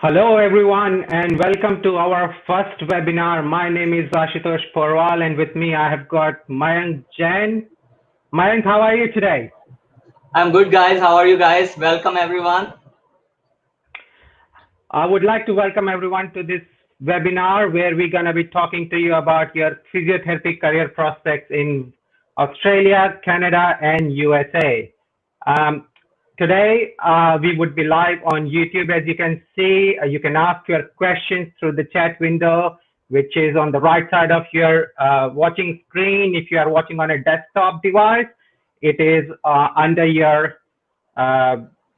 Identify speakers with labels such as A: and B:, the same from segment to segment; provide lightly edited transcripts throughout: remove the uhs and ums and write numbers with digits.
A: Hello everyone and welcome to our first webinar. My name is Ashutosh Porwal and with me I have got Mayank Jain. Mayank, how are you today?
B: I'm good, guys. How are you guys? Welcome, everyone.
A: I would like to welcome everyone to this webinar where we're going to be talking to you about your physiotherapy career prospects in Australia, Canada, and USA. Um, Today, we would be live on YouTube. As you can see, you can ask your questions through the chat window, which is on the right side of your watching screen. If you are watching on a desktop device, it is under your uh,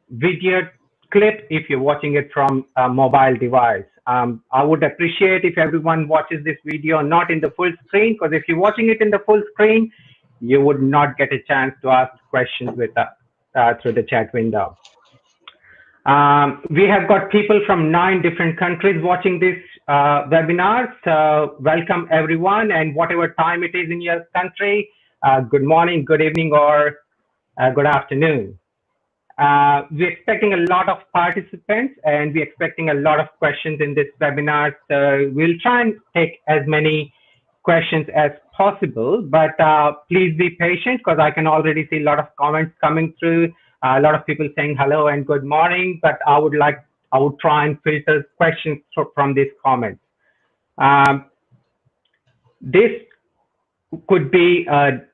A: video clip if you're watching it from a mobile device. I would appreciate if everyone watches this video not in the full screen, because if you're watching it in the full screen, you would not get a chance to ask questions with us through the chat window. We have got people from 9 different countries watching this webinar. So welcome everyone, and whatever time it is in your country, good morning, good evening, or good afternoon. We're expecting a lot of participants and we're expecting a lot of questions in this webinar. So we'll try and take as many questions as possible, but please be patient because I can already see a lot of comments coming through, a lot of people saying hello and good morning, but I would try and filter questions from these comments. This could be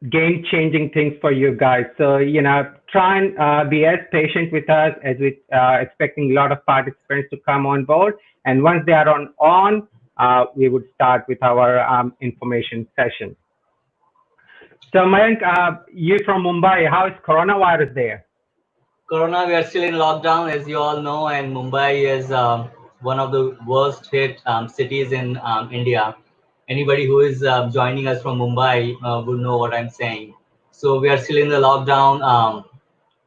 A: game-changing things for you guys. So, try and be as patient with us as we expecting a lot of participants to come on board. And once they are on, we would start with our information session. So, Mayank, you from Mumbai, how is coronavirus there?
B: Corona, we are still in lockdown, as you all know, and Mumbai is one of the worst hit cities in India. Anybody who is joining us from Mumbai would know what I'm saying. So we are still in the lockdown,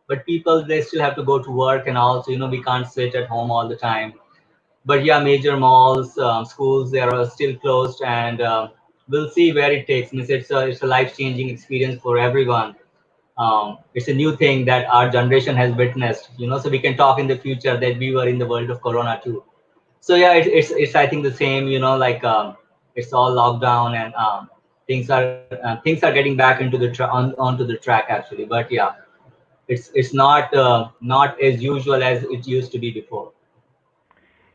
B: but people, they still have to go to work, and also, we can't sit at home all the time. But yeah, major malls, schools, they are still closed, and we'll see where it takes. Means it's a life-changing experience for everyone. It's a new thing that our generation has witnessed. So we can talk in the future that we were in the world of Corona too. So yeah, it's I think the same. Like it's all lockdown, and things are getting back into the onto the track actually. But yeah, it's not as usual as it used to be before.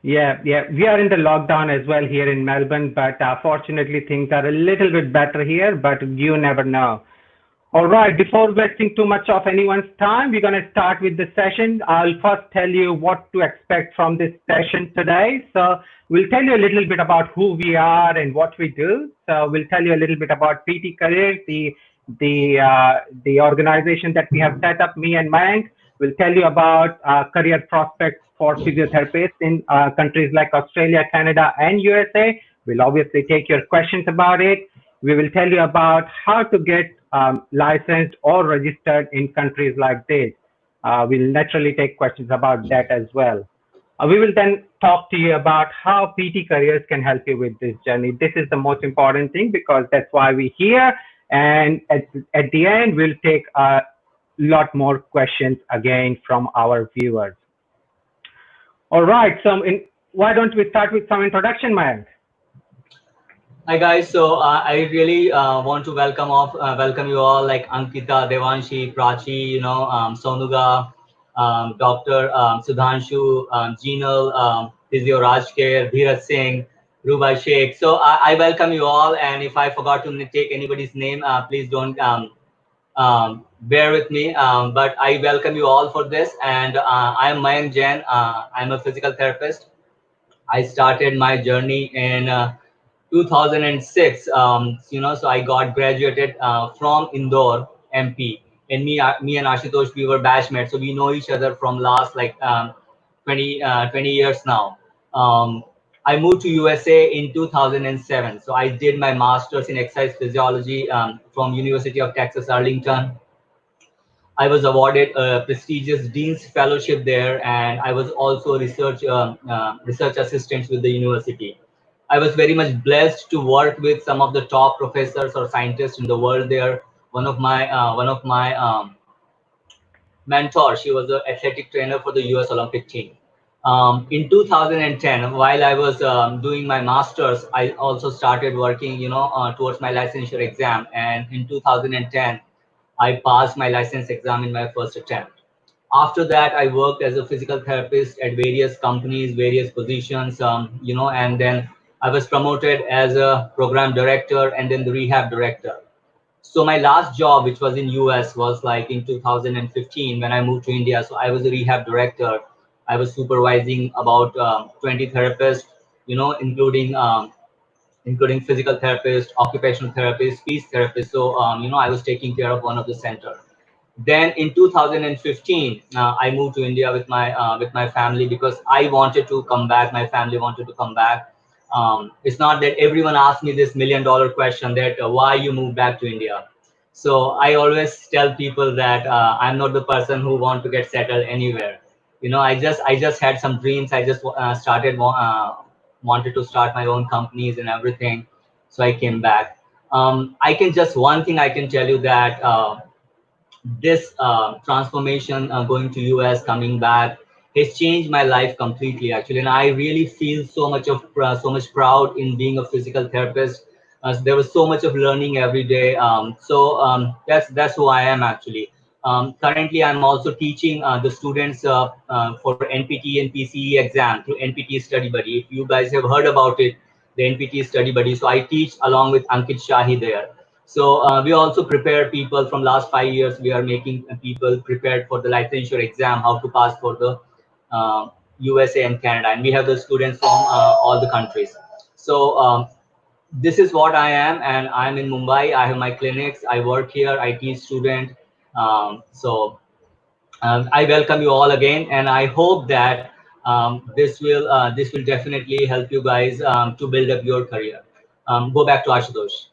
A: Yeah, we are in the lockdown as well here in Melbourne, but fortunately things are a little bit better here, but you never know. All right, before wasting too much of anyone's time, we're going to start with the session. I'll first tell you what to expect from this session today. So we'll tell you a little bit about who we are and what we do. So we'll tell you a little bit about PT Career, the organization that we have set up, me and Mayank. We'll tell you about career prospects for physiotherapists in countries like Australia, Canada, and USA. We'll obviously take your questions about it. We will tell you about how to get licensed or registered in countries like this. We'll naturally take questions about that as well. We will then talk to you about how PT careers can help you with this journey. This is the most important thing because that's why we're here. And at the end, we'll take a lot more questions again from our viewers. All right, so why don't we start with some introduction, Mayank?
B: Hi guys, so I really want to welcome you all, like Ankita, Devanshi, Prachi, Sonuga, Dr. Sudhanshu, Jinal, Physio Rajker, Dheeraj Singh, Ruba Sheikh. So I welcome you all, and if I forgot to take anybody's name, please don't bear with me. But I welcome you all for this, and I am Mayank Jain. I'm a physical therapist. I started my journey in 2006. So I got graduated from Indore, MP. And me and Ashutosh, we were batchmates, so we know each other from last like 20 years now. I moved to USA in 2007. So I did my master's in exercise physiology from University of Texas Arlington. I was awarded a prestigious Dean's Fellowship there, and I was also research assistant with the university. I was very much blessed to work with some of the top professors or scientists in the world there. One of my mentors, she was an athletic trainer for the U.S. Olympic team. In 2010, while I was doing my master's, I also started working, towards my licensure exam. And in 2010, I passed my license exam in my first attempt. After that, I worked as a physical therapist at various companies, various positions, and then I was promoted as a program director and then the rehab director. So my last job, which was in US, was like in 2015 when I moved to India. So I was a rehab director. I was supervising about 20 therapists, including physical therapists, occupational therapists, speech therapists. So I was taking care of one of the center. Then in 2015, I moved to India with my family because I wanted to come back. My family wanted to come back. It's not that everyone asked me this $1 million question that why you moved back to India. So I always tell people that I'm not the person who want to get settled anywhere. I just had some dreams. I just wanted to start my own companies and everything. So I came back. I can just one thing I can tell you that. This transformation going to US, coming back, has changed my life completely actually, and I really feel so much proud in being a physical therapist. There was so much of learning every day. That's who I am actually. Currently, I'm also teaching the students for NPT and PCE exam through NPT Study Buddy. If you guys have heard about it, the NPT Study Buddy. So I teach along with Ankit Shahi there. So we also prepare people from last 5 years. We are making people prepared for the licensure exam, how to pass for the USA and Canada, and we have the students from all the countries. So this is what I am, and I'm in Mumbai. I have my clinics. I work here. I teach student. I welcome you all again, and I hope that this will definitely help you guys to build up your career. Go back to Ashutosh.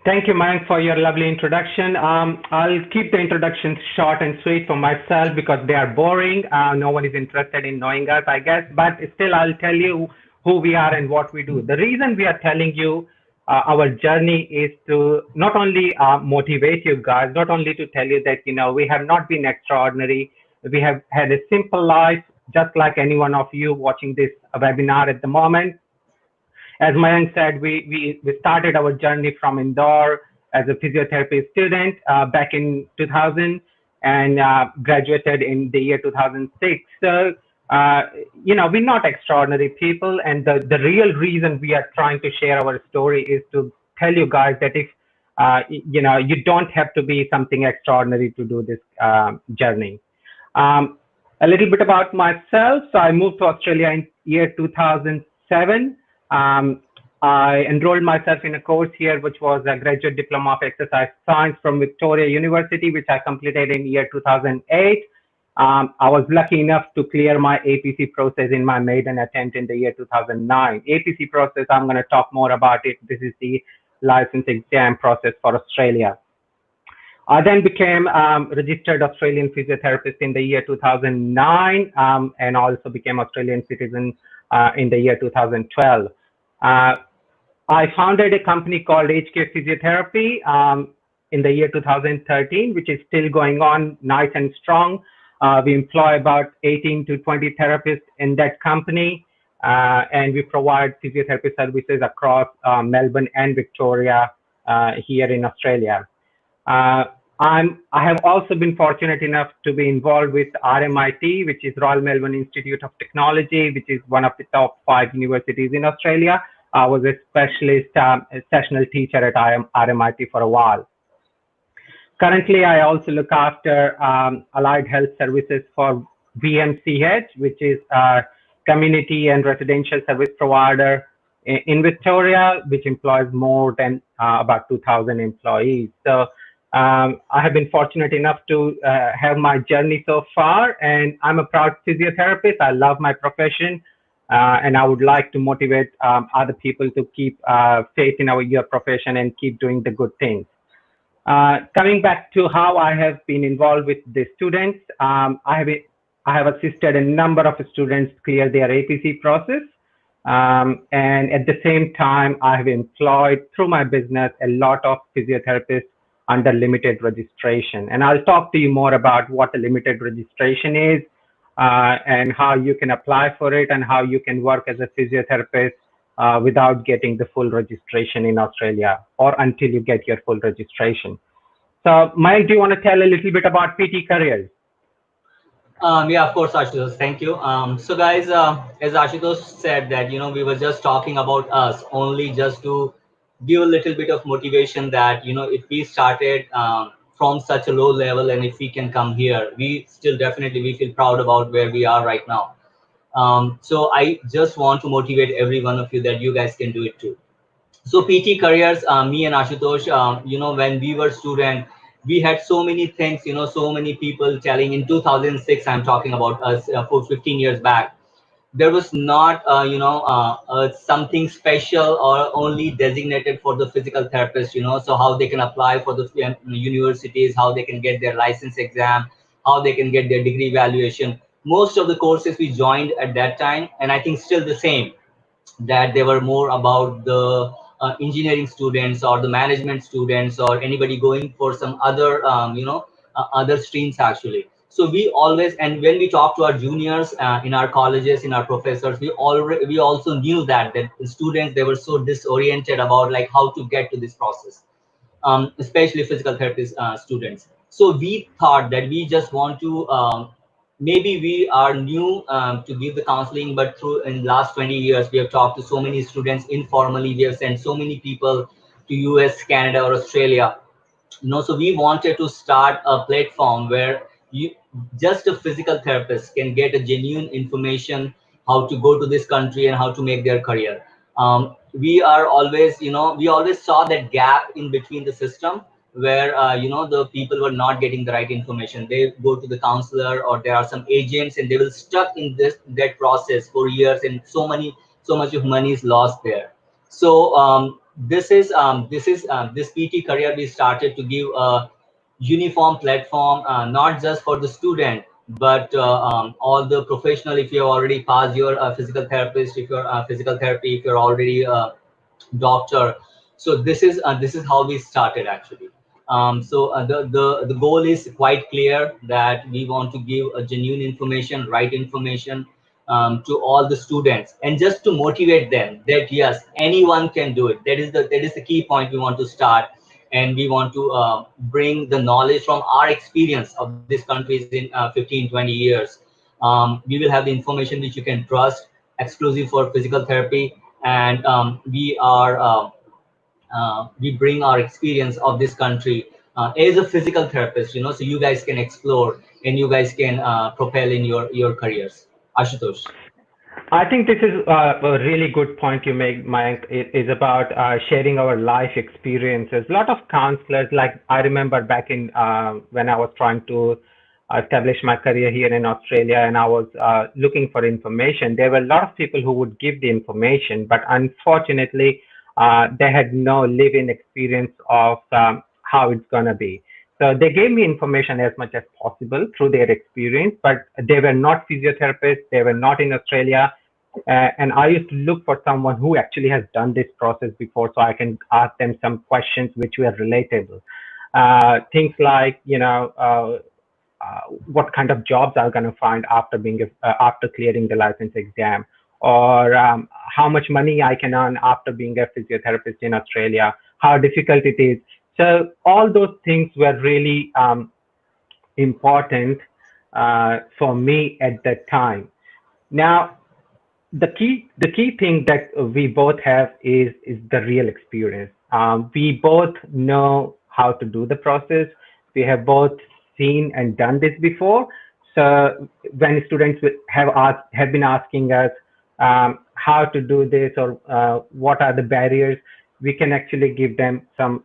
A: Thank you, Mayank, for your lovely introduction. I'll keep the introductions short and sweet for myself because they are boring. No one is interested in knowing us, I guess. But still, I'll tell you who we are and what we do. The reason we are telling you our journey is to not only motivate you guys, not only to tell you that we have not been extraordinary. We have had a simple life, just like any one of you watching this webinar at the moment. As Mayank said, we started our journey from Indore as a physiotherapy student back in 2000 and graduated in the year 2006. So, we're not extraordinary people. And the real reason we are trying to share our story is to tell you guys that if, you don't have to be something extraordinary to do this journey. A little bit about myself. So I moved to Australia in year 2007. I enrolled myself in a course here, which was a graduate diploma of exercise science from Victoria University, which I completed in year 2008. I was lucky enough to clear my APC process in my maiden attempt in the year 2009. APC process, I'm going to talk more about it. This is the license exam process for Australia. I then became registered Australian physiotherapist in the year 2009 and also became Australian citizen in the year 2012. I founded a company called HK Physiotherapy in the year 2013, which is still going on nice and strong. We employ about 18 to 20 therapists in that company, and we provide physiotherapy services across Melbourne and Victoria here in Australia. I have also been fortunate enough to be involved with RMIT, which is Royal Melbourne Institute of Technology, which is one of the top 5 universities in Australia. I was a specialist sessional teacher at RMIT for a while. Currently, I also look after allied health services for VMCH, which is a community and residential service provider in Victoria, which employs more than about 2,000 employees. So I have been fortunate enough to have my journey so far, and I'm a proud physiotherapist. I love my profession, and I would like to motivate other people to keep faith in your profession and keep doing the good things. Coming back to how I have been involved with the students, I have assisted a number of students clear their APC process. And at the same time, I have employed through my business a lot of physiotherapists under limited registration. And I'll talk to you more about what a limited registration is and how you can apply for it and how you can work as a physiotherapist without getting the full registration in Australia or until you get your full registration. So, Mike, do you want to tell a little bit about PT careers?
B: Yeah, of course, Ashutosh. Thank you. So, guys, as Ashutosh said, that we were just talking about us only just to give a little bit of motivation that if we started from such a low level and if we can come here, we still definitely we feel proud about where we are right now. So, I just want to motivate every one of you that you guys can do it too. So PT careers, me and Ashutosh, when we were student, we had so many things, so many people telling. In 2006, I'm talking about us, for 15 years back. There was not, something special or only designated for the physical therapist. So how they can apply for the universities, how they can get their license exam, how they can get their degree evaluation. Most of the courses we joined at that time, and I think still the same, that they were more about the engineering students or the management students or anybody going for some other other streams actually. So we always, and when we talk to our juniors in our colleges, in our professors, we also knew that the students, they were so disoriented about like how to get to this process, especially physical therapist students. So we thought that we just want to, maybe we are new to give the counseling, but through in last 20 years, we have talked to so many students informally. We have sent so many people to US, Canada, or Australia. So we wanted to start a platform where you, just a physical therapist, can get a genuine information how to go to this country and how to make their career. We are always, we always saw that gap in between the system where the people were not getting the right information. They go to the counselor or there are some agents and they will stuck in this that process for years, and so much of money is lost there. So this PT career, we started to give a uniform platform, not just for the student, but all the professional. If you have already passed your physical therapist, if you're physical therapy, if you're already doctor. So this is how we started actually. The goal is quite clear, that we want to give a genuine information, right information, to all the students, and just to motivate them that yes, anyone can do it. That is the key point we want to start, and we want to bring the knowledge from our experience of these countries in 15, 20 years. We will have the information which you can trust, exclusive for physical therapy, and we bring our experience of this country as a physical therapist, so you guys can explore and you guys can propel in your careers. Ashutosh.
A: I think this is a really good point you make, Mike. It is about sharing our life experiences. A lot of counselors, like I remember back in when I was trying to establish my career here in Australia and I was looking for information, there were a lot of people who would give the information, but unfortunately, they had no live-in experience of how it's going to be. So they gave me information as much as possible through their experience, but they were not physiotherapists. They were not in Australia. And I used to look for someone who actually has done this process before so I can ask them some questions which were relatable. Things like, what kind of jobs I'm going to find after clearing the license exam, or how much money I can earn after being a physiotherapist in Australia, how difficult it is. So all those things were really important for me at that time. Now, the key thing that we both have is the real experience. We both know how to do the process. We have both seen and done this before. So when students have been asking us how to do this or what are the barriers, we can actually give them some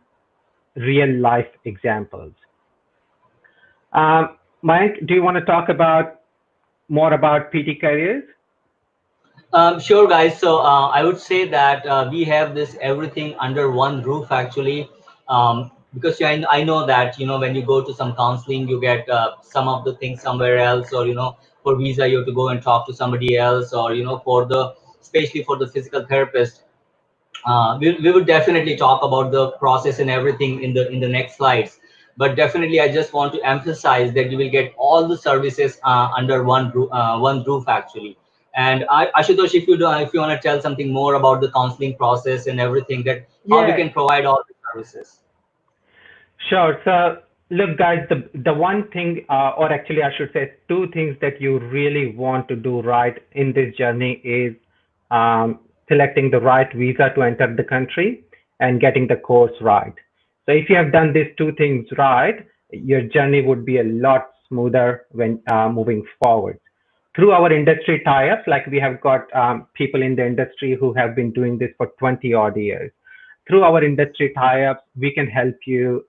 A: real life examples. Mike, do you want to talk about more about PT careers?
B: Sure, guys. So I would say that we have this everything under one roof actually, because I know that when you go to some counseling, you get some of the things somewhere else, or for visa you have to go and talk to somebody else, or for the, especially for the physical therapist. We will definitely talk about the process and everything in the next slides. but definitely I just want to emphasize that you will get all the services under one roof actually. And Ashutosh, if you want to tell something more about the counseling process and everything, that how we
A: Yeah,
B: can provide all the services.
A: sure. So, look, guys, the one thing, or actually, I should say, two things that you really want to do right in this journey is selecting the right visa to enter the country and getting the course right. So, if you have done these two things right, your journey would be a lot smoother when moving forward. Through our industry tie-ups, like we have got people in the industry who have been doing this for 20 odd years. Through our industry tie-ups, we can help you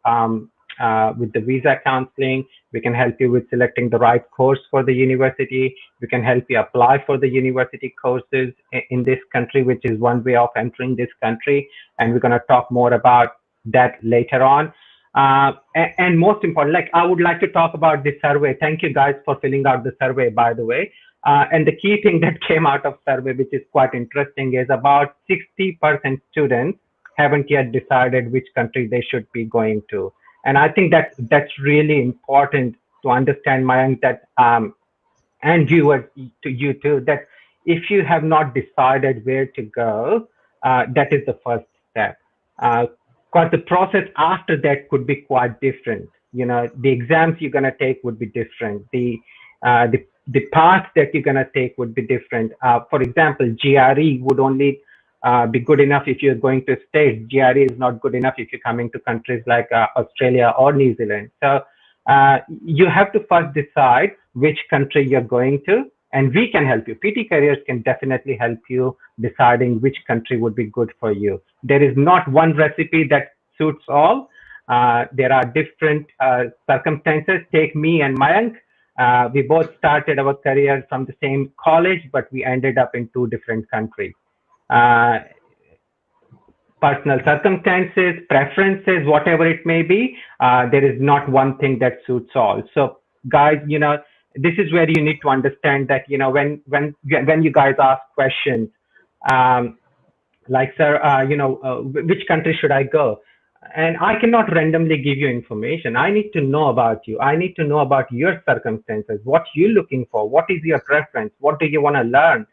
A: with the visa counseling. We can help you with selecting the right course for the university. We can help you apply for the university courses in this country, which is one way of entering this country. And we're going to talk more about that later on. And most important, like I would like to talk about the survey. Thank you guys for filling out the survey, by the way. And the key thing that came out of survey, which is quite interesting, is about 60% students haven't yet decided which country they should be going to. And I think that's really important to understand, Mayank, that and you too, that if you have not decided where to go, that is the first step. Because the process after that could be quite different. You know, the exams you're gonna take would be different. The path that you're gonna take would be different. For example, GRE would only be good enough if you're going to states. GRE is not good enough if you're coming to countries like Australia or New Zealand. So you have to first decide which country you're going to, and we can help you. PT Careers can definitely help you deciding which country would be good for you. There is not one recipe that suits all. There are different circumstances. Take me and Mayank. We both started our career from the same college, but we ended up in two different countries. Uh, Personal circumstances, preferences, whatever it may be, there is not one thing that suits all. So, guys, you know, this is where you need to understand that, you know, when you guys ask questions, um, like, sir, which country should I go? And I cannot randomly give you information. I need to know about you. I need to know about your circumstances, what you're looking for, what is your preference, what do you want to learn,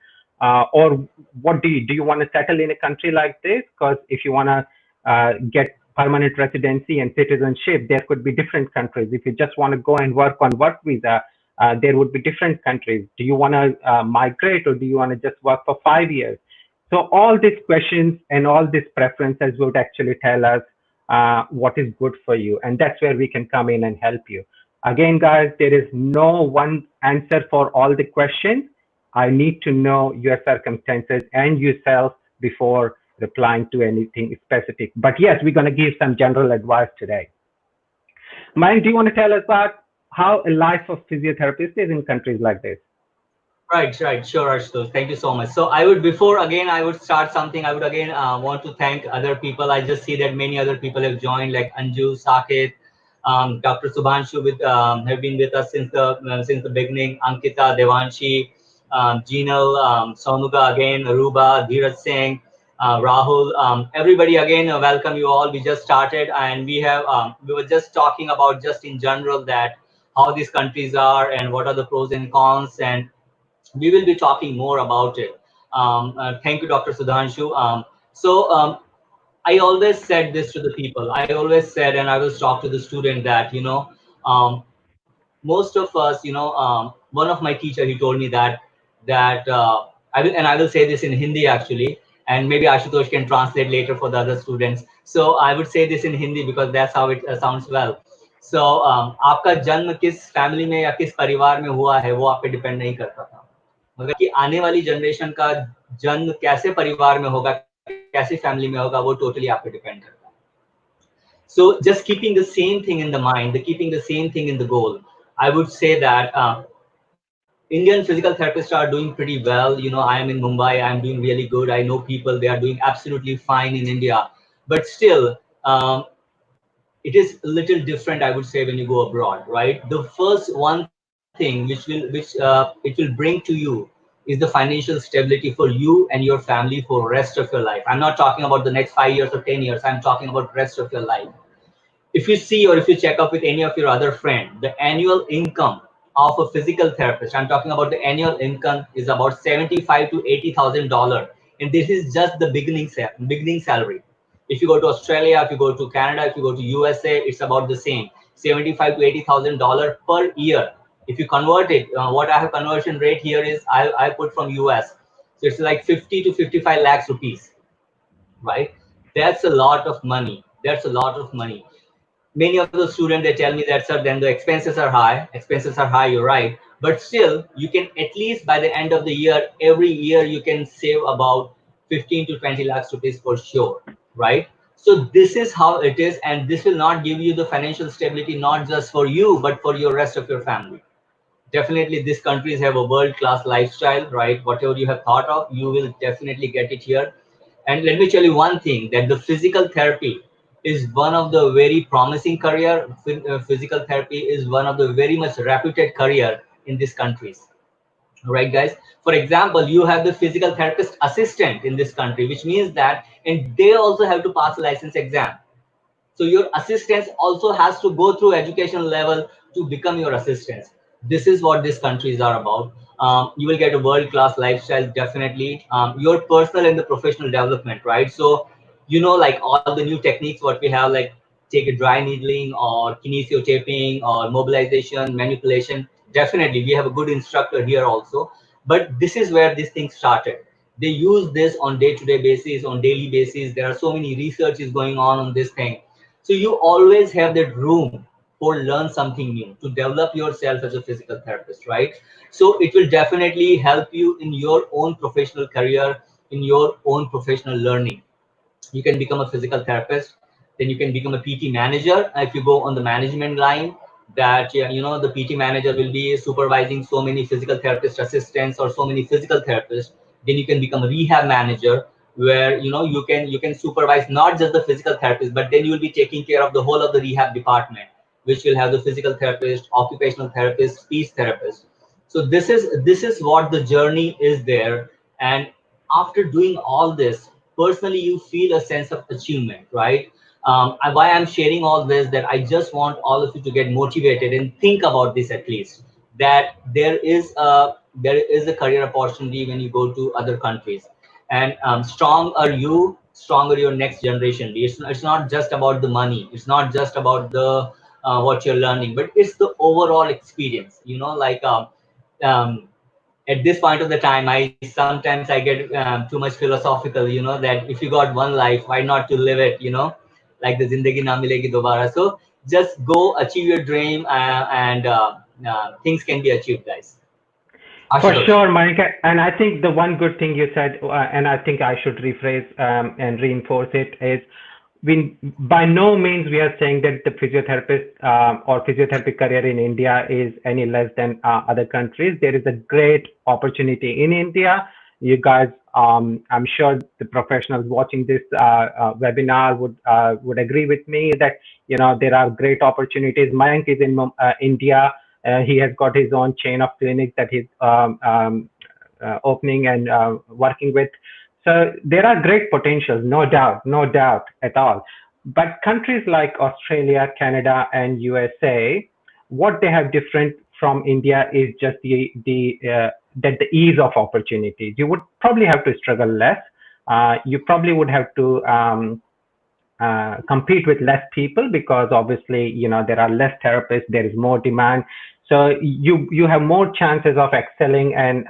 A: or what do you want to settle in a country like this? Because if you want to get permanent residency and citizenship, there could be different countries. If you just want to go and work on work visa, there would be different countries. Do you want to migrate, or do you want to just work for 5 years? So all these questions and all these preferences would actually tell us what is good for you. And that's where we can come in and help you. Again, guys, there is no one answer for all the questions. I need to know your circumstances and yourself before replying to anything specific. But yes, we're going to give some general advice today. Mike, do you want to tell us about how a life of physiotherapist is in countries like this?
B: Right, sure, Ashutosh. Thank you so much. So I would, before again, I would start something. I would again want to thank other people. I just see that many other people have joined, like Anju, Saket, Dr. Subhanshu, have been with us since the beginning. Ankita, Devanshi, Jinal, Sonuga again, Aruba, Dheeraj Singh, Rahul. Everybody again, welcome you all. We just started, and we were just talking about just in general that how these countries are and what are the pros and cons, and we will be talking more about it. Thank you, Dr. Sudhanshu. I always said this to the people. I always said, and I will talk to the student that, most of us, one of my teacher, he told me that I will say this in Hindi actually, and maybe Ashutosh can translate later for the other students. So I would say this in Hindi because that's how it sounds well. So आपका जन्म किस family में या किस परिवार में हुआ है वो आप पे डिपेंड नहीं करता था, मगर कि आने वाली जनरेशन का जन्म कैसे परिवार में होगा, कैसी फैमिली में होगा, वो टोटली आप पे डिपेंड करता है. So just keeping the same thing in the mind, keeping the same thing in the goal, I would say that Indian physical therapists are doing pretty well. I am in Mumbai, I'm doing really good. I know people, they are doing absolutely fine in India. But still, it is a little different, I would say, when you go abroad, right? The first one thing which it will bring to you is the financial stability for you and your family for rest of your life. I'm not talking about the next 5 years or 10 years. I'm talking about rest of your life. If you see or if you check up with any of your other friend, the annual income of a physical therapist, I'm talking about the annual income, is about 75 to $80,000, and this is just the beginning salary. If you go to Australia, if you go to Canada, if you go to USA, it's about the same, 75 to $80,000 per year. If you convert it, what I have conversion rate here is I put from US, so it's like 50 to 55 lakhs rupees, right? That's a lot of money. That's a lot of money. Many of the students, they tell me that, sir, then the expenses are high. Expenses are high, you're right, but still you can at least by the end of the year, every year you can save about 15 to 20 lakhs rupees for sure, right? So this is how it is, and this will not give you the financial stability, not just for you but for your rest of your family. Definitely these countries have a world class lifestyle, right? Whatever you have thought of, you will definitely get it here. And let me tell you one thing, that the physical therapy is one of the very promising career. Physical therapy is one of the very much reputed career in these countries, right guys? For example, you have the physical therapist assistant in this country, which means that, and they also have to pass a license exam. So your assistants also has to go through education level to become your assistants. This is what these countries are about. You will get a world-class lifestyle, definitely. Your personal and the professional development, right? So, like all the new techniques, what we have, like take a dry needling or kinesio taping or mobilization, manipulation. Definitely, we have a good instructor here also. But this is where this thing started. They use this on day-to-day basis, on daily basis. There are so many researches going on this thing. So you always have that room for learn something new, to develop yourself as a physical therapist, right? So it will definitely help you in your own professional career, in your own professional learning. You can become a physical therapist, then you can become a PT manager. If you go on the management line, that, yeah, the PT manager will be supervising so many physical therapist assistants or so many physical therapists. Then you can become a rehab manager, where you can supervise not just the physical therapist, but then you will be taking care of the whole of the rehab department, which will have the physical therapist, occupational therapist, speech therapist. So this is what the journey is there. And after doing all this, personally you feel a sense of achievement, right? Why I'm sharing all this, that I just want all of you to get motivated and think about this at least, that there is a career opportunity when you go to other countries. And stronger your next generation be. It's not just about the money, it's not just about the what you're learning, but it's the overall experience, like um, at this point of the time, I get too much philosophical, that if you got one life, why not to live it, like the zindagi na milegi dobara. So just go achieve your dream, and things can be achieved, guys.
A: For
B: Ashutosh.
A: sure, Mayank. And I think the one good thing you said, and I think I should rephrase and reinforce it, is we by no means we are saying that the physiotherapist or physiotherapy career in India is any less than other countries. There is a great opportunity in India. You guys, I'm sure the professionals watching this webinar would agree with me that there are great opportunities. Mayank is in India. He has got his own chain of clinics that he's opening and working with. So there are great potentials, no doubt at all. But countries like Australia, Canada, and USA, what they have different from India is just the ease of opportunities. You would probably have to struggle less. You probably would have to compete with less people because obviously there are less therapists, there is more demand, so you have more chances of excelling and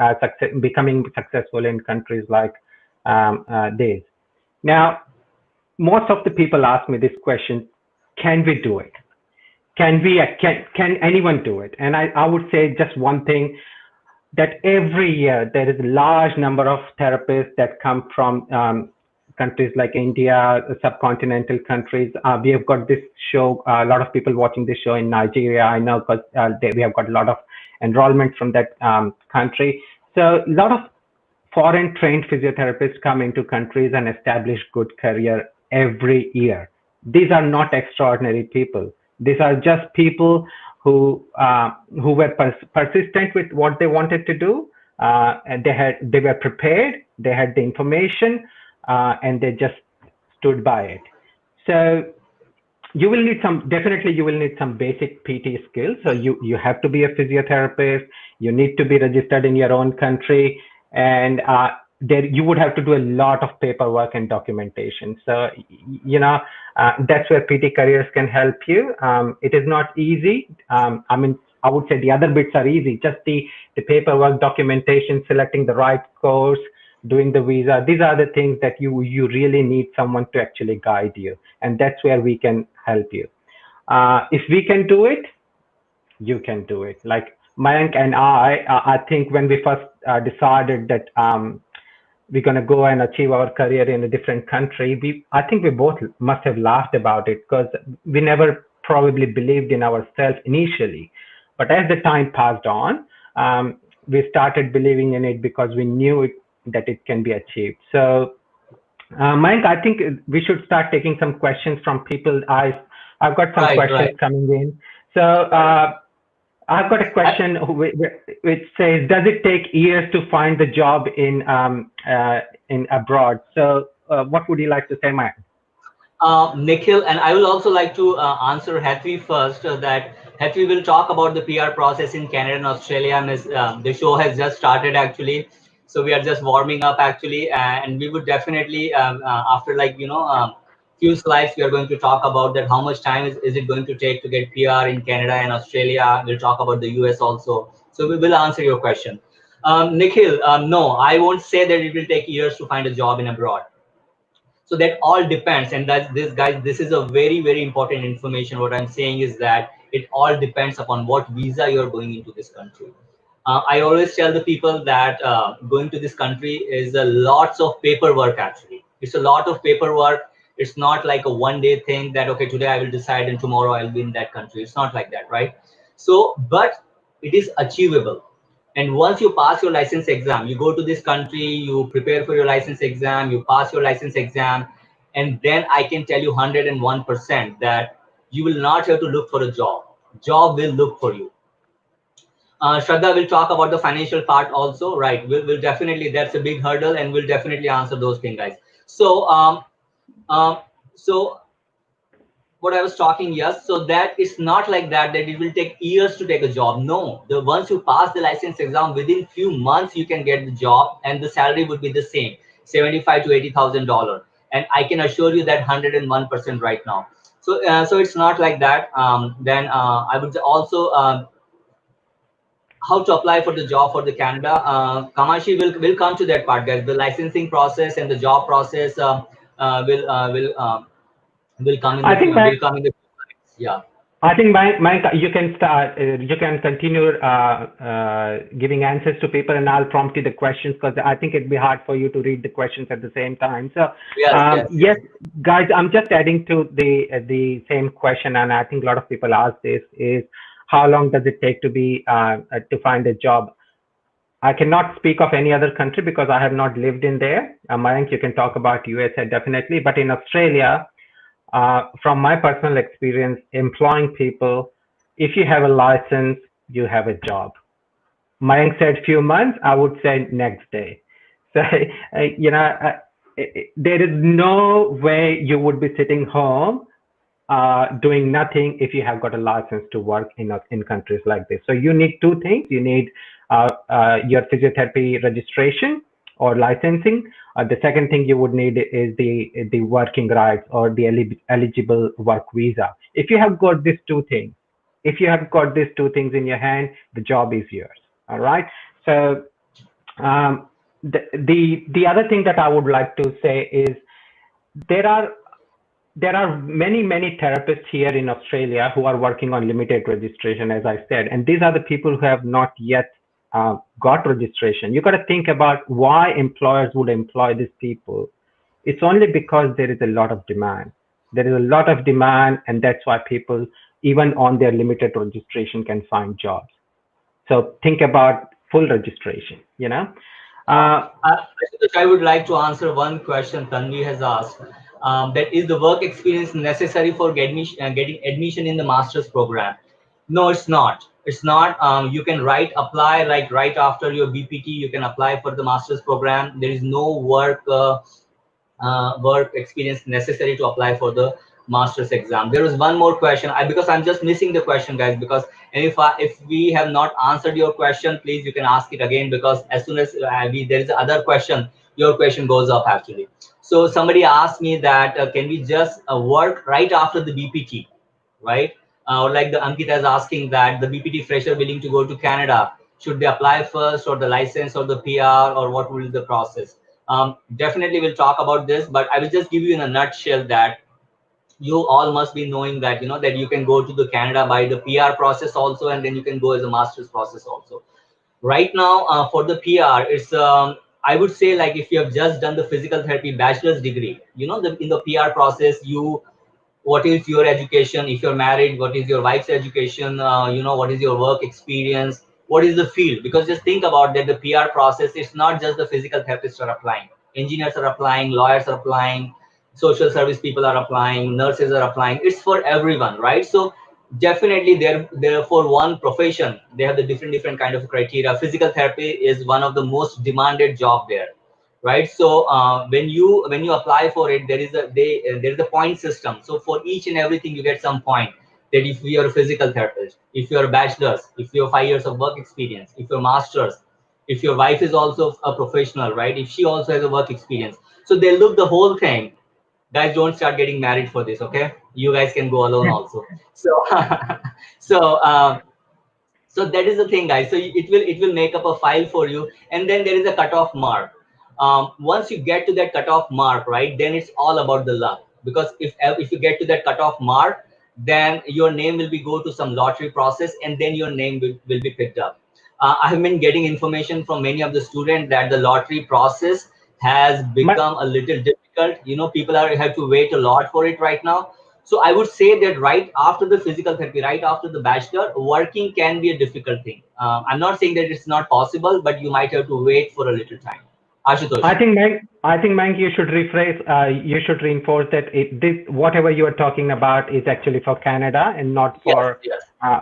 A: becoming successful in countries like this. Now, most of the people ask me this question: can we do it? Can anyone do it? And I would say just one thing, that every year there is a large number of therapists that come from countries like India, subcontinental countries. We have got this show, a lot of people watching this show in Nigeria. I know because we have got a lot of enrollment from that country. So a lot of foreign trained physiotherapists come into countries and establish good career every year. These are not extraordinary people. These are just people who were persistent with what they wanted to do. And they were prepared. They had the information, and they just stood by it. So you will need some, definitely you will need some basic PT skills. So you have to be a physiotherapist. You need to be registered in your own country, and there you would have to do a lot of paperwork and documentation. So that's where PT careers can help you. It is not easy. I mean, I would say the other bits are easy. Just the paperwork, documentation, selecting the right course, doing the visa. These are the things that you really need someone to actually guide you, and that's where we can help you. If we can do it, you can do it. Like Mayank and I think when we first decided that we're going to go and achieve our career in a different country, I think we both must have laughed about it because we never probably believed in ourselves initially. But as the time passed on, we started believing in it because we knew that it can be achieved. So, Mayank, I think we should start taking some questions from people. I've got some
B: Right,
A: questions
B: right.
A: coming in. So, I've got a
B: I,
A: question which says, does it take years to find the job in abroad? So, what would you like to say, Mike?
B: Nikhil, and I will also like to answer Hatvi first. That Hatvi will talk about the PR process in Canada and Australia. The show has just started actually, so we are just warming up actually, and we would definitely after few slides we are going to talk about that how much time is it going to take to get PR in Canada and Australia. We'll talk about the US also. So we will answer your question. Nikhil, no, I won't say that it will take years to find a job in abroad. So that all depends, and that's this, guys, this is a very very important information. What I'm saying is that it all depends upon what visa you're going into this country. I always tell the people that going to this country is a lots of paperwork. Actually, it's a lot of paperwork. It's not like a one day thing that okay, today I will decide and tomorrow I'll be in that country. It's not like that, right? So but it is achievable. And once you pass your license exam, you go to this country, you prepare for your license exam, you pass your license exam, and then I can tell you 101% that you will not have to look for a job. Job will look for you. Shraddha will talk about the financial part also, right? We'll definitely, that's a big hurdle, and we'll definitely answer those things, guys. So, um, so what I was talking, yes. So that it's not like that it will take years to take a job. No, the once you pass the license exam, within few months you can get the job, and the salary would be the same, 75 to $80,000, and I can assure you that 101% right now. So so it's not like that. Then I would also how to apply for the job for the Canada. Kamashi will come to that part, guys. The licensing process and the job process will come in
A: I
B: the
A: think my
B: will come in the yeah.
A: I think my you can start. You can continue giving answers to people, and I'll prompt you the questions because I think it'd be hard for you to read the questions at the same time. So,
B: Yes, yes,
A: yes,
B: yes.
A: guys, I'm just adding to the same question, and I think a lot of people ask this: is how long does it take to find a job? I cannot speak of any other country because I have not lived in there. Mayank, you can talk about USA definitely, but in Australia, from my personal experience employing people, if you have a license, you have a job. Mayank said few months, I would say next day. So, there is no way you would be sitting home doing nothing if you have got a license to work in countries like this. So you need two things. You need your physiotherapy registration or licensing. The second thing you would need is the working rights or the eligible work visa. If you have got these two things in your hand, the job is yours. All right. So the other thing that I would like to say is there are there are many therapists here in Australia who are working on limited registration, as I said, and these are the people who have not yet got registration. You got to think about why employers would employ these people. It's only because there is a lot of demand. There is a lot of demand, and that's why people, even on their limited registration, can find jobs. So think about full registration.
B: Uh,
A: Uh,
B: I would like to answer one question Tanvi has asked. That is the work experience necessary for getting admission in the master's program? No, it's not. It's not. You can apply like right after your BPT. You can apply for the master's program. There is no work experience necessary to apply for the master's exam. There was one more question, because I'm just missing the question, guys, because if we have not answered your question, please you can ask it again, because as soon as there is other question, your question goes up actually. So somebody asked me that can we just work right after the BPT, right? Or like the Ankita is asking that the BPT fresher willing to go to Canada, should they apply first, or the license, or the PR, or what will be the process? Definitely we'll talk about this, but I will just give you in a nutshell that you all must be knowing that that you can go to the Canada by the PR process also, and then you can go as a master's process also. Right now, for the PR, it's I would say, like, if you have just done the physical therapy bachelor's degree, in the PR process, what is your education, if you're married, what is your wife's education, what is your work experience, what is the field, because just think about that the PR process, it's not just the physical therapists are applying, engineers are applying, lawyers are applying, social service people are applying, nurses are applying, it's for everyone, right? So definitely there for one profession they have the different kind of criteria. Physical therapy is one of the most demanded job there, right? So when you apply for it, there is a point system. So for each and everything you get some point, that if you are a physical therapist, if you are a bachelor's, if you have 5 years of work experience, if you're master's, if your wife is also a professional, right, if she also has a work experience, so they look the whole thing. Guys, don't start getting married for this, okay? You guys can go alone also. So so so that is the thing, guys. So it will make up a file for you, and then there is a cutoff mark. Once you get to that cutoff mark, right, then it's all about the luck, because if you get to that cutoff mark, then your name will be go to some lottery process, and then your name will be picked up. I have been getting information from many of the students that the lottery process has
A: My,
B: become a little difficult. People have to wait a lot for it right now. So I would say that right after the physical therapy, right after the bachelor, working can be a difficult thing. I'm not saying that it's not possible, but you might have to wait for a little time. Ashutosh.
A: I think, Mayank, you should rephrase, you should reinforce that this, whatever you are talking about is actually for Canada and
B: Yes, yes,
A: uh,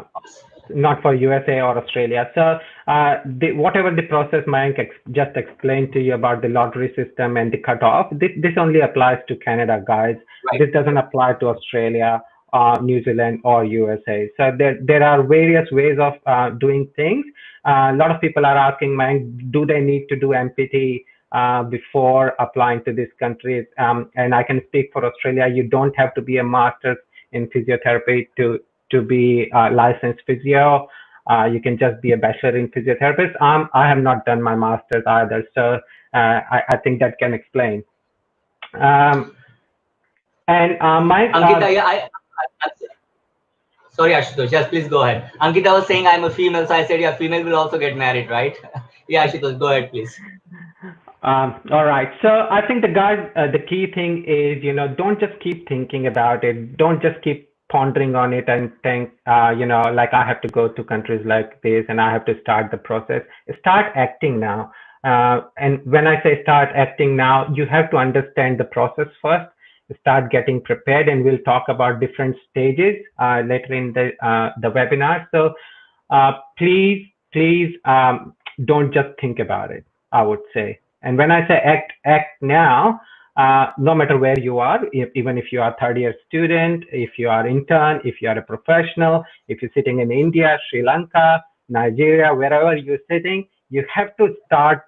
A: not for USA or Australia. So, whatever the process Mayank just explained to you about the lottery system and the cutoff, this only applies to Canada, guys.
B: right.
A: This doesn't apply to Australia, New Zealand, or USA. So there are various ways of doing things. A lot of people are asking, Mayank, do they need to do MPT before applying to these countries? And I can speak for Australia. You don't have to be a master's in physiotherapy to be a licensed physio. You can just be a bachelor in physiotherapist. I have not done my master's either, so I think that can explain. Um, and Mike,
B: Ankita, yeah, sorry, Ashutosh. Yes, please go ahead. Ankita was saying I'm a female, so I said, yeah, female will also get married, right? Yeah, Ashutosh, go ahead, please.
A: all right. So I think the key thing is, don't just keep thinking about it. Don't just keep pondering on it and think, like I have to go to countries like this and I have to start the process. Start acting now. And when I say start acting now, you have to understand the process first. Start getting prepared, and we'll talk about different stages later in the webinar. So please don't just think about it, I would say. And when I say act now, no matter where you are, even if you are third year student, if you are intern, if you are a professional, if you're sitting in India, Sri Lanka, Nigeria, wherever you're sitting, you have to start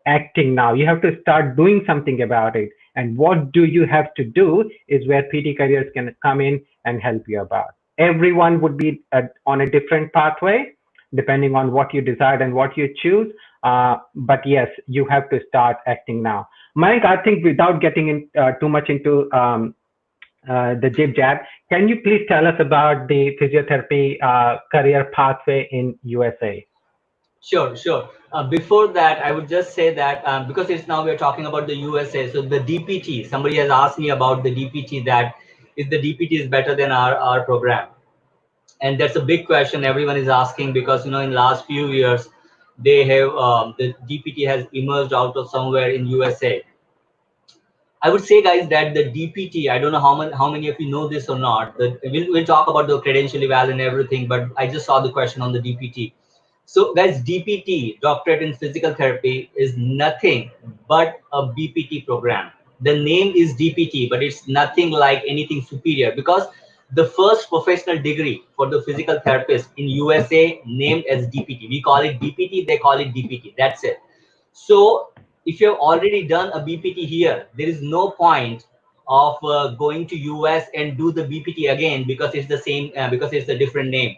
A: acting now. You have to start doing something about it. And what do you have to do is where PT Careers can come in and help you about. Everyone would be on a different pathway depending on what you decide and what you choose. But yes, you have to start acting now. Mike, I think without getting too much into the jib jab, can you please tell us about the physiotherapy career pathway in USA?
B: Sure, sure. Before that, I would just say that because it's now we're talking about the USA, so the DPT, somebody has asked me about the DPT, that if the DPT is better than our program. And that's a big question everyone is asking, because in last few years, they have the DPT has emerged out of somewhere in USA. I would say, guys, that the DPT, I don't know how many of you know this or not. We'll talk about the credential eval and everything, but I just saw the question on the DPT. So, guys, DPT, Doctorate in Physical Therapy, is nothing but a BPT program. The name is DPT, but it's nothing like anything superior, because the first professional degree for the physical therapist in USA named as DPT. We call it DPT, they call it DPT. That's it. So if you have already done a BPT here, there is no point of going to US and do the BPT again, because it's the same, because it's a different name.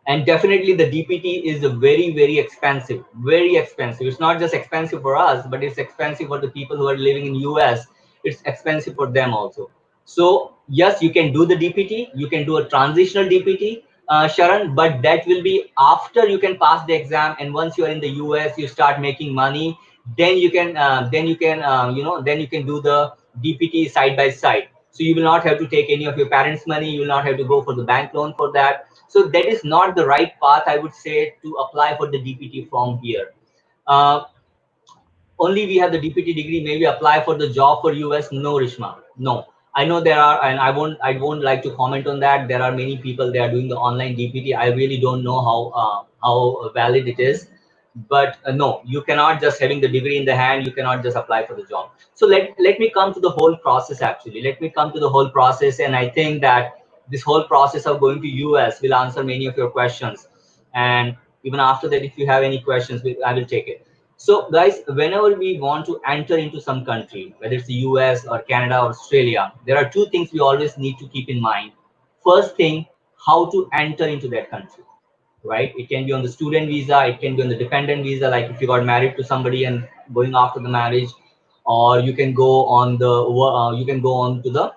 B: And definitely the DPT is a very expensive, very expensive. It's not just expensive for us, but it's expensive for the people who are living in US. It's expensive for them also. So yes, you can do the DPT, you can do a transitional DPT, Sharon, but that will be after you can pass the exam, and once you are in the US, you start making money. Then you can then you can do the DPT side by side. So you will not have to take any of your parents' money, you will not have to go for the bank loan for that. So that is not the right path, I would say, to apply for the DPT from here. Uh, Only we have the DPT degree, maybe apply for the job for US. No, Rishma, no. I know there are, and I won't like to comment on that. There are many people, they are doing the online DPT. I really don't know how valid it is, but no, you cannot just having the degree in the hand, you cannot just apply for the job. So let me come to the whole process. Actually, let me come to the whole process, and I think that this whole process of going to US will answer many of your questions. And even after that, if you have any questions, I will take it. So guys, whenever we want to enter into some country, whether it's the US or Canada or Australia, there are two things we always need to keep in mind. First thing, how to enter into that country, right? It can be on the student visa, it can be on the dependent visa, like if you got married to somebody and going after the marriage, or you can go on to the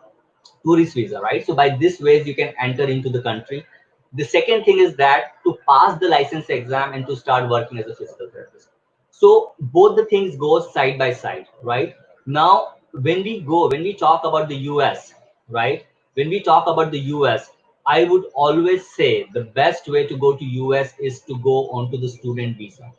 B: tourist visa, right? So by this ways you can enter into the country. The second thing is that to pass the license exam and to start working as a physical therapist. So both the things go side by side, right? Now when we talk about the US, right? When we talk about the US, I would always say the best way to go to US is to go onto the student visa.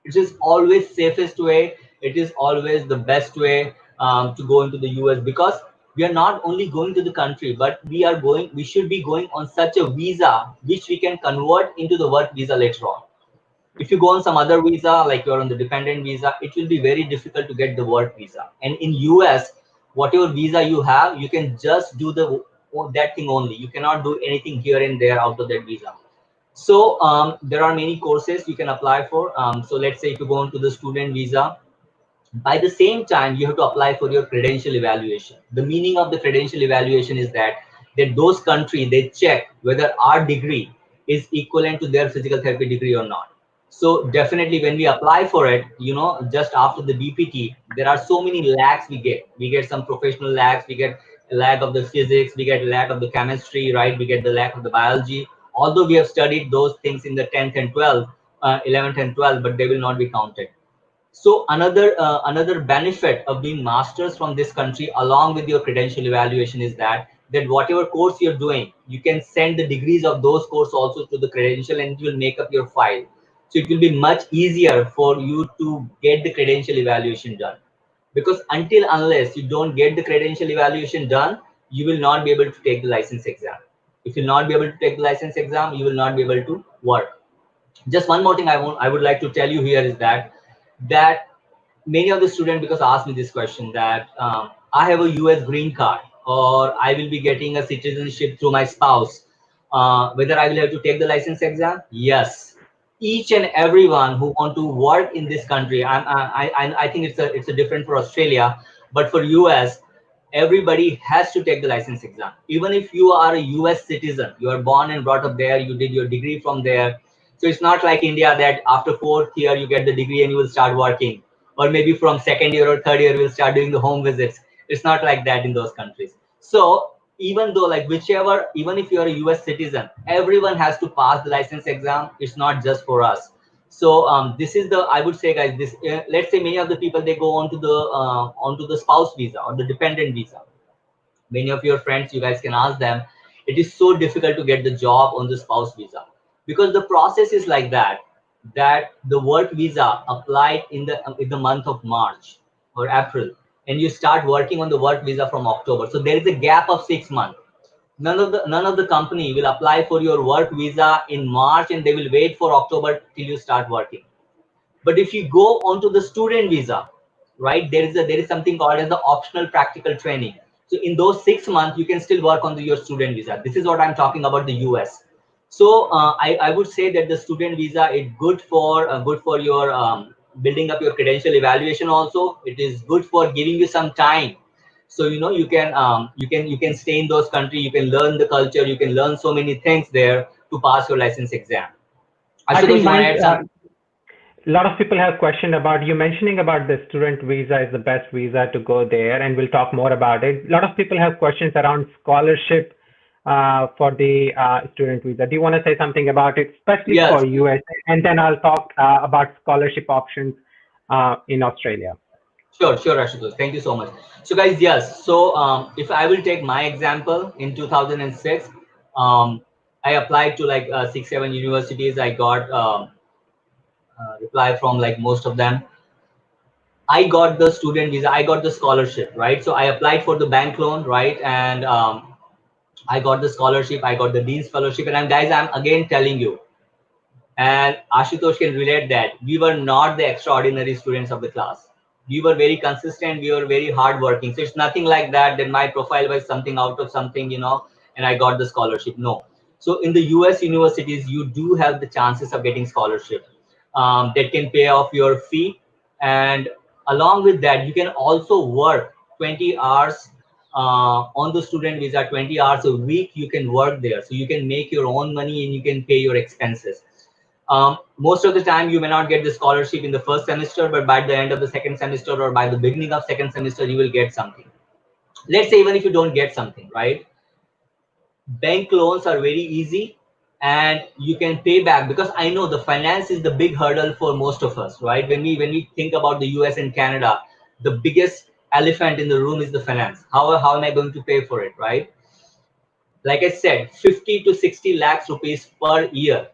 B: It is always safest way, it is always the best way to go into the US, because we are not only going to the country, but we should be going on such a visa which we can convert into the work visa later on. If you go on some other visa, like you're on the dependent visa, it will be very difficult to get the work visa. And in US, whatever visa you have, you can just do that thing only. You cannot do anything here and there out of that visa. So there are many courses you can apply for. So let's say if you go into the student visa, by the same time you have to apply for your credential evaluation. The meaning of the credential evaluation is that those countries, they check whether our degree is equivalent to their physical therapy degree or not. So definitely when we apply for it, just after the BPT, there are so many lags we get some professional lags, we get a lag of the physics, we get a lag of the chemistry, right? We get the lag of the biology, although we have studied those things in the 10th and 12th, 11th and 12th, but they will not be counted. So another benefit of being masters from this country along with your credential evaluation is that whatever course you're doing, you can send the degrees of those course also to the credential, and it will make up your file. So it will be much easier for you to get the credential evaluation done. Because until unless you don't get the credential evaluation done, you will not be able to take the license exam. If you'll not be able to take the license exam, you will not be able to work. Just one more thing I would like to tell you here is that many of the students, because ask me this question, that I have a US green card, or I will be getting a citizenship through my spouse, whether I will have to take the license exam. Yes, each and everyone who want to work in this country, I think it's a different for Australia, but for US, everybody has to take the license exam. Even if you are a US citizen, you are born and brought up there, you did your degree from there. So it's not like India that after fourth year you get the degree and you will start working, or maybe from second year or third year we'll start doing the home visits. It's not like that in those countries. So even though, like, whichever, even if you're a US citizen, everyone has to pass the license exam. It's not just for us. So this is the, I would say, guys, this let's say many of the people, they go onto the spouse visa or the dependent visa. Many of your friends, you guys can ask them, it is so difficult to get the job on the spouse visa, because the process is like that the work visa applied in the month of March or April, and you start working on the work visa from October. So there is a gap of 6 months. None of the company will apply for your work visa in March, and they will wait for October till you start working. But if you go onto the student visa, right, there is something called as the optional practical training. So in those 6 months, you can still work on your student visa. This is what I'm talking about the US. So I would say that the student visa is good for your building up your credential evaluation. Also, it is good for giving you some time. So you can stay in those countries. You can learn the culture. You can learn so many things there to pass your license exam.
A: I
B: Ashutosh,
A: think
B: you want to
A: Mayank,
B: add something?
A: a lot of people have questioned about you mentioning about the student visa is the best visa to go there, and we'll talk more about it. A lot of people have questions around scholarship for the student visa. Do you want to say something about it, especially
B: Yes.
A: for USA? And then I'll talk about scholarship options in Australia.
B: Sure, Ashutosh. Thank you so much. So, guys, yes. So, if I will take my example, in 2006, I applied to like 6, 7 universities. I got reply from like most of them. I got the student visa. I got the scholarship, right? So, I applied for the bank loan, right? And I got the scholarship. I got the Dean's fellowship. And guys, I'm again telling you, and Ashutosh can relate that we were not the extraordinary students of the class. We were very consistent. We were very hardworking. So it's nothing like that. That my profile was something out of something, and I got the scholarship. No. So in the US universities, you do have the chances of getting scholarship that can pay off your fee, and along with that, you can also work 20 hours on the student visa. 20 hours a week you can work there, so you can make your own money and you can pay your expenses. Most of the time you may not get the scholarship in the first semester, but by the end of the second semester or by the beginning of second semester you will get something. Let's say even if you don't get something, right, bank loans are very easy and you can pay back, because I know the finance is the big hurdle for most of us, right? When we think about the US and Canada, the biggest elephant in the room is the finance. How am I going to pay for it, right? Like I said, 50 to 60 lakhs rupees per year.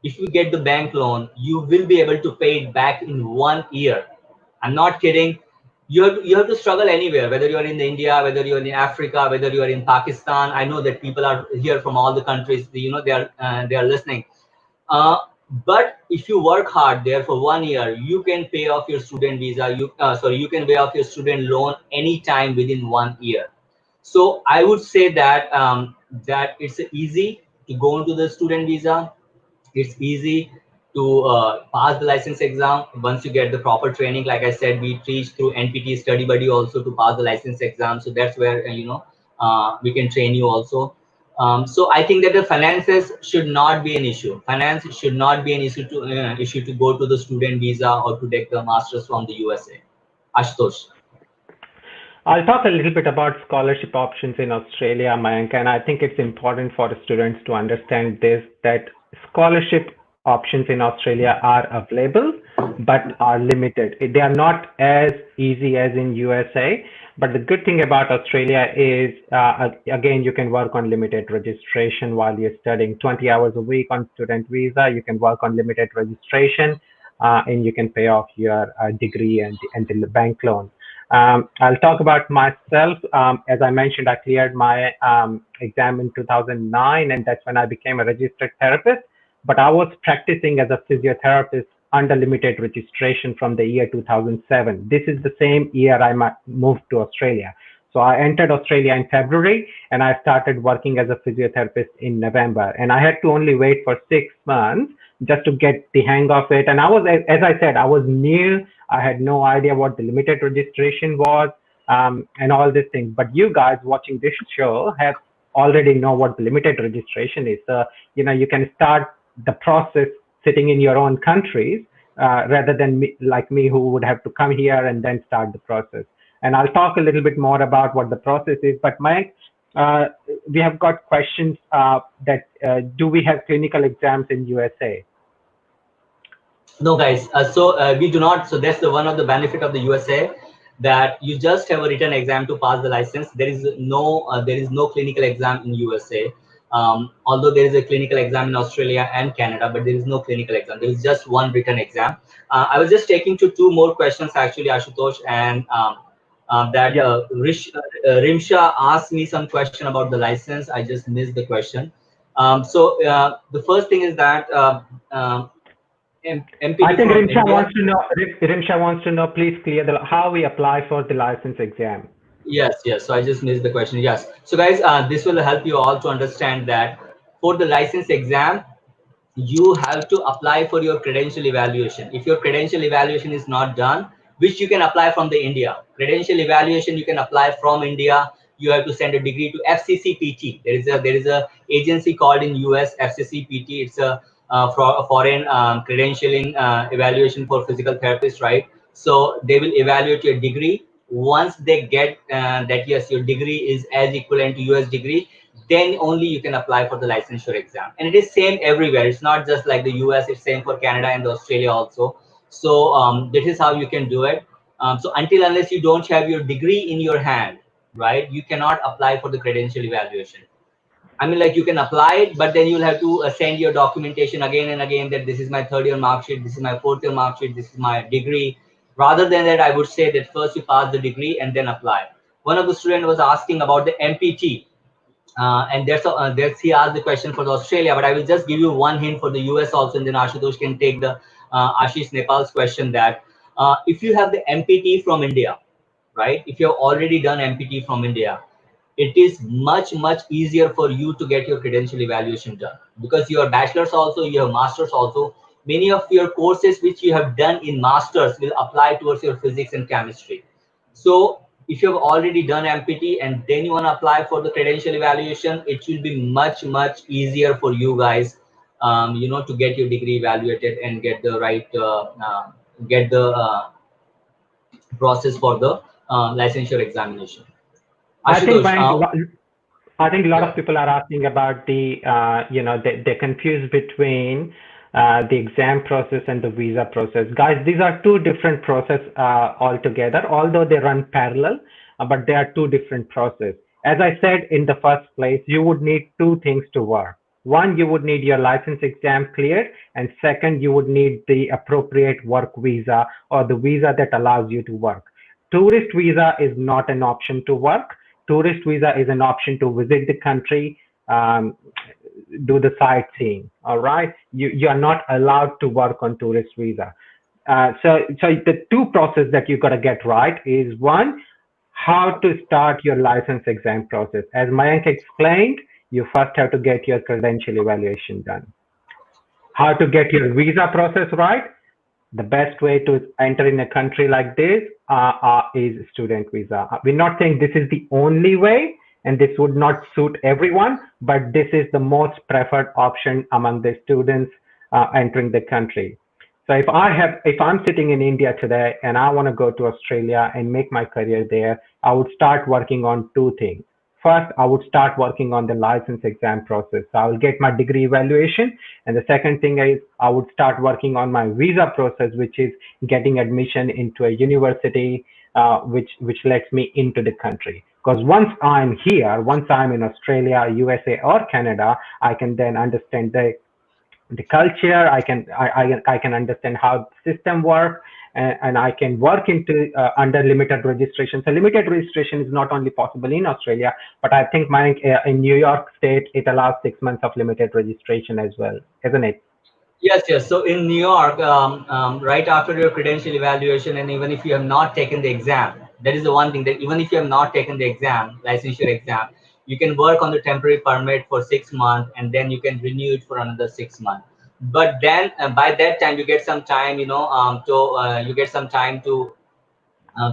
B: If you get the bank loan, you will be able to pay it back in 1 year. I'm not kidding. You have to struggle anywhere, whether you're in India, whether you're in Africa, whether you're in Pakistan. I know that people are here from all the countries. They are listening. Uh, but if you work hard there for 1 year, you can pay off your student visa. You can pay off your student loan anytime within 1 year. So I would say that it's easy to go into the student visa. It's easy to pass the license exam once you get the proper training. Like I said, we teach through NPT Study Buddy also to pass the license exam. So that's where we can train you also. So I think that the finances should not be an issue. Finance should not be an issue to go to the student visa or to take the masters from the USA. Ashutosh.
A: I'll talk a little bit about scholarship options in Australia, Mayank, and I think it's important for the students to understand this, that scholarship options in Australia are available but are limited. They are not as easy as in USA, but the good thing about Australia is, again, you can work on limited registration while you're studying 20 hours a week on student visa. You can work on limited registration, and you can pay off your degree and the bank loan. I'll talk about myself. As I mentioned, I cleared my exam in 2009, and that's when I became a registered therapist. But I was practicing as a physiotherapist under limited registration from the year 2007. This is the same year I moved to Australia. So I entered Australia in February, and I started working as a physiotherapist in November. And I had to only wait for 6 months just to get the hang of it. And I was, as I said, I was new. I had no idea what the limited registration was, and all these things. But you guys watching this show have already know what the limited registration is. So, you can start the process sitting in your own countries, rather than like me, who would have to come here and then start the process. And I'll talk a little bit more about what the process is. But Mike, uh, we have got questions that do we have clinical exams in USA?
B: No, guys. We do not. So that's the one of the benefit of the USA, that you just have a written exam to pass the license. There is no clinical exam in USA. Although there is a clinical exam in Australia and Canada, but there is no clinical exam. There is just one written exam. I was just taking to two more questions actually, Ashutosh, and that
A: Yeah.
B: Rimsha asked me some question about the license. I just missed the question. The first thing is that. MPT
A: I think
B: from
A: Rimsha
B: India.
A: wants to know. Rimsha wants to know. Please clear the how we apply for the license exam.
B: Yes, yes. So I just missed the question. Yes. So guys, this will help you all to understand that for the license exam, you have to apply for your credential evaluation. If your credential evaluation is not done, which you can apply from the India credential evaluation, you can apply from India. You have to send a degree to FCCPT. There is a agency called in US FCCPT. It's a foreign credentialing evaluation for physical therapists, right? So they will evaluate your degree. Once they get that yes, your degree is as equivalent to US degree, then only you can apply for the licensure exam. And it is same everywhere. It's not just like the US, it's same for Canada and Australia also. So this is how you can do it. So until unless you don't have your degree in your hand, right, you cannot apply for the credential evaluation. I mean, like you can apply it, but then you'll have to send your documentation again and again that this is my third year mark sheet, this is my fourth year mark sheet, this is my degree. Rather than that, I would say that first you pass the degree and then apply. One of the students was asking about the MPT, and that's he asked the question for the Australia, but I will just give you one hint for the US also, and then Ashutosh can take the Ashish Nepal's question that if you have the MPT from India, right? If you have already done MPT from India, it is much easier for you to get your credential evaluation done because your bachelor's also, you have master's also. Many of your courses which you have done in masters will apply towards your physics and chemistry. So if you have already done MPT and then you want to apply for the credential evaluation, it will be much easier for you guys, to get your degree evaluated and get the right, get the process for the licensure examination.
A: I think
B: Ashutosh,
A: Mayank, I think a lot
B: yeah.
A: of people are asking about the, they're confused between the exam process and the visa process. Guys, these are two different process altogether, although they run parallel, but they are two different process. As I said in the first place, you would need two things to work. One, you would need your license exam cleared, and second, you would need the appropriate work visa or the visa that allows you to work. Tourist visa is not an option to work. Tourist visa is an option to visit the country, um, do the sightseeing. All right, you are not allowed to work on tourist visa. So the two process that you got to get right is one, how to start your license exam process. As Mayank explained, you first have to get your credential evaluation done. How to get your visa process right? The best way to enter in a country like this is student visa. We're not saying this is the only way and this would not suit everyone, but this is the most preferred option among the students entering the country. So if I'm sitting in India today and I want to go to Australia and make my career there, I would start working on two things. First, I would start working on the license exam process. So I will get my degree evaluation. And the second thing is I would start working on my visa process, which is getting admission into a university, which lets me into the country. Because once I'm here, once I'm in Australia, USA, or Canada, I can then understand the culture. I can understand how the system works, and I can work into under limited registration. So limited registration is not only possible in Australia, but I think in New York State it allows 6 months of limited registration as well, isn't it?
B: Yes, yes. So in New York, right after your credential evaluation, and even if you have not taken the exam, that is the one thing that even if you have not taken the exam, licensure exam, you can work on the temporary permit for 6 months, and then you can renew it for another 6 months. But then by that time, you get some time, you get some time to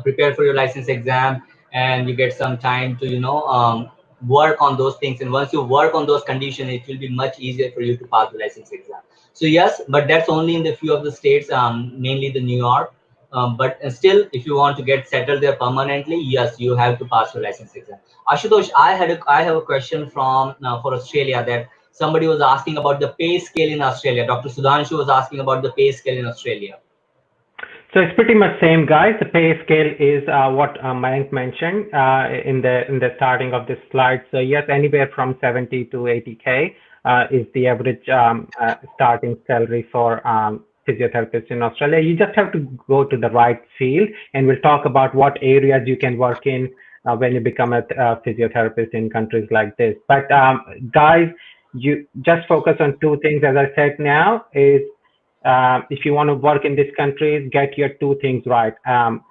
B: prepare for your license exam, and you get some time to work on those things, and once you work on those conditions, it will be much easier for you to pass the license exam. So yes, but that's only in the few of the states, mainly the New York. But still, if you want to get settled there permanently, yes, you have to pass your license exam. Ashutosh, I have a question from for Australia, that somebody was asking about the pay scale in Australia. Dr. Sudhanshu was asking about the pay scale in Australia.
A: So it's pretty much same, guys. The pay scale is what Mayank mentioned in the starting of this slide. So yes, anywhere from 70 to 80K is the average starting salary for physiotherapists in Australia. You just have to go to the right field, and we'll talk about what areas you can work in when you become a physiotherapist in countries like this. But guys, you just focus on two things. As I said now, is if you want to work in these countries, get your two things right: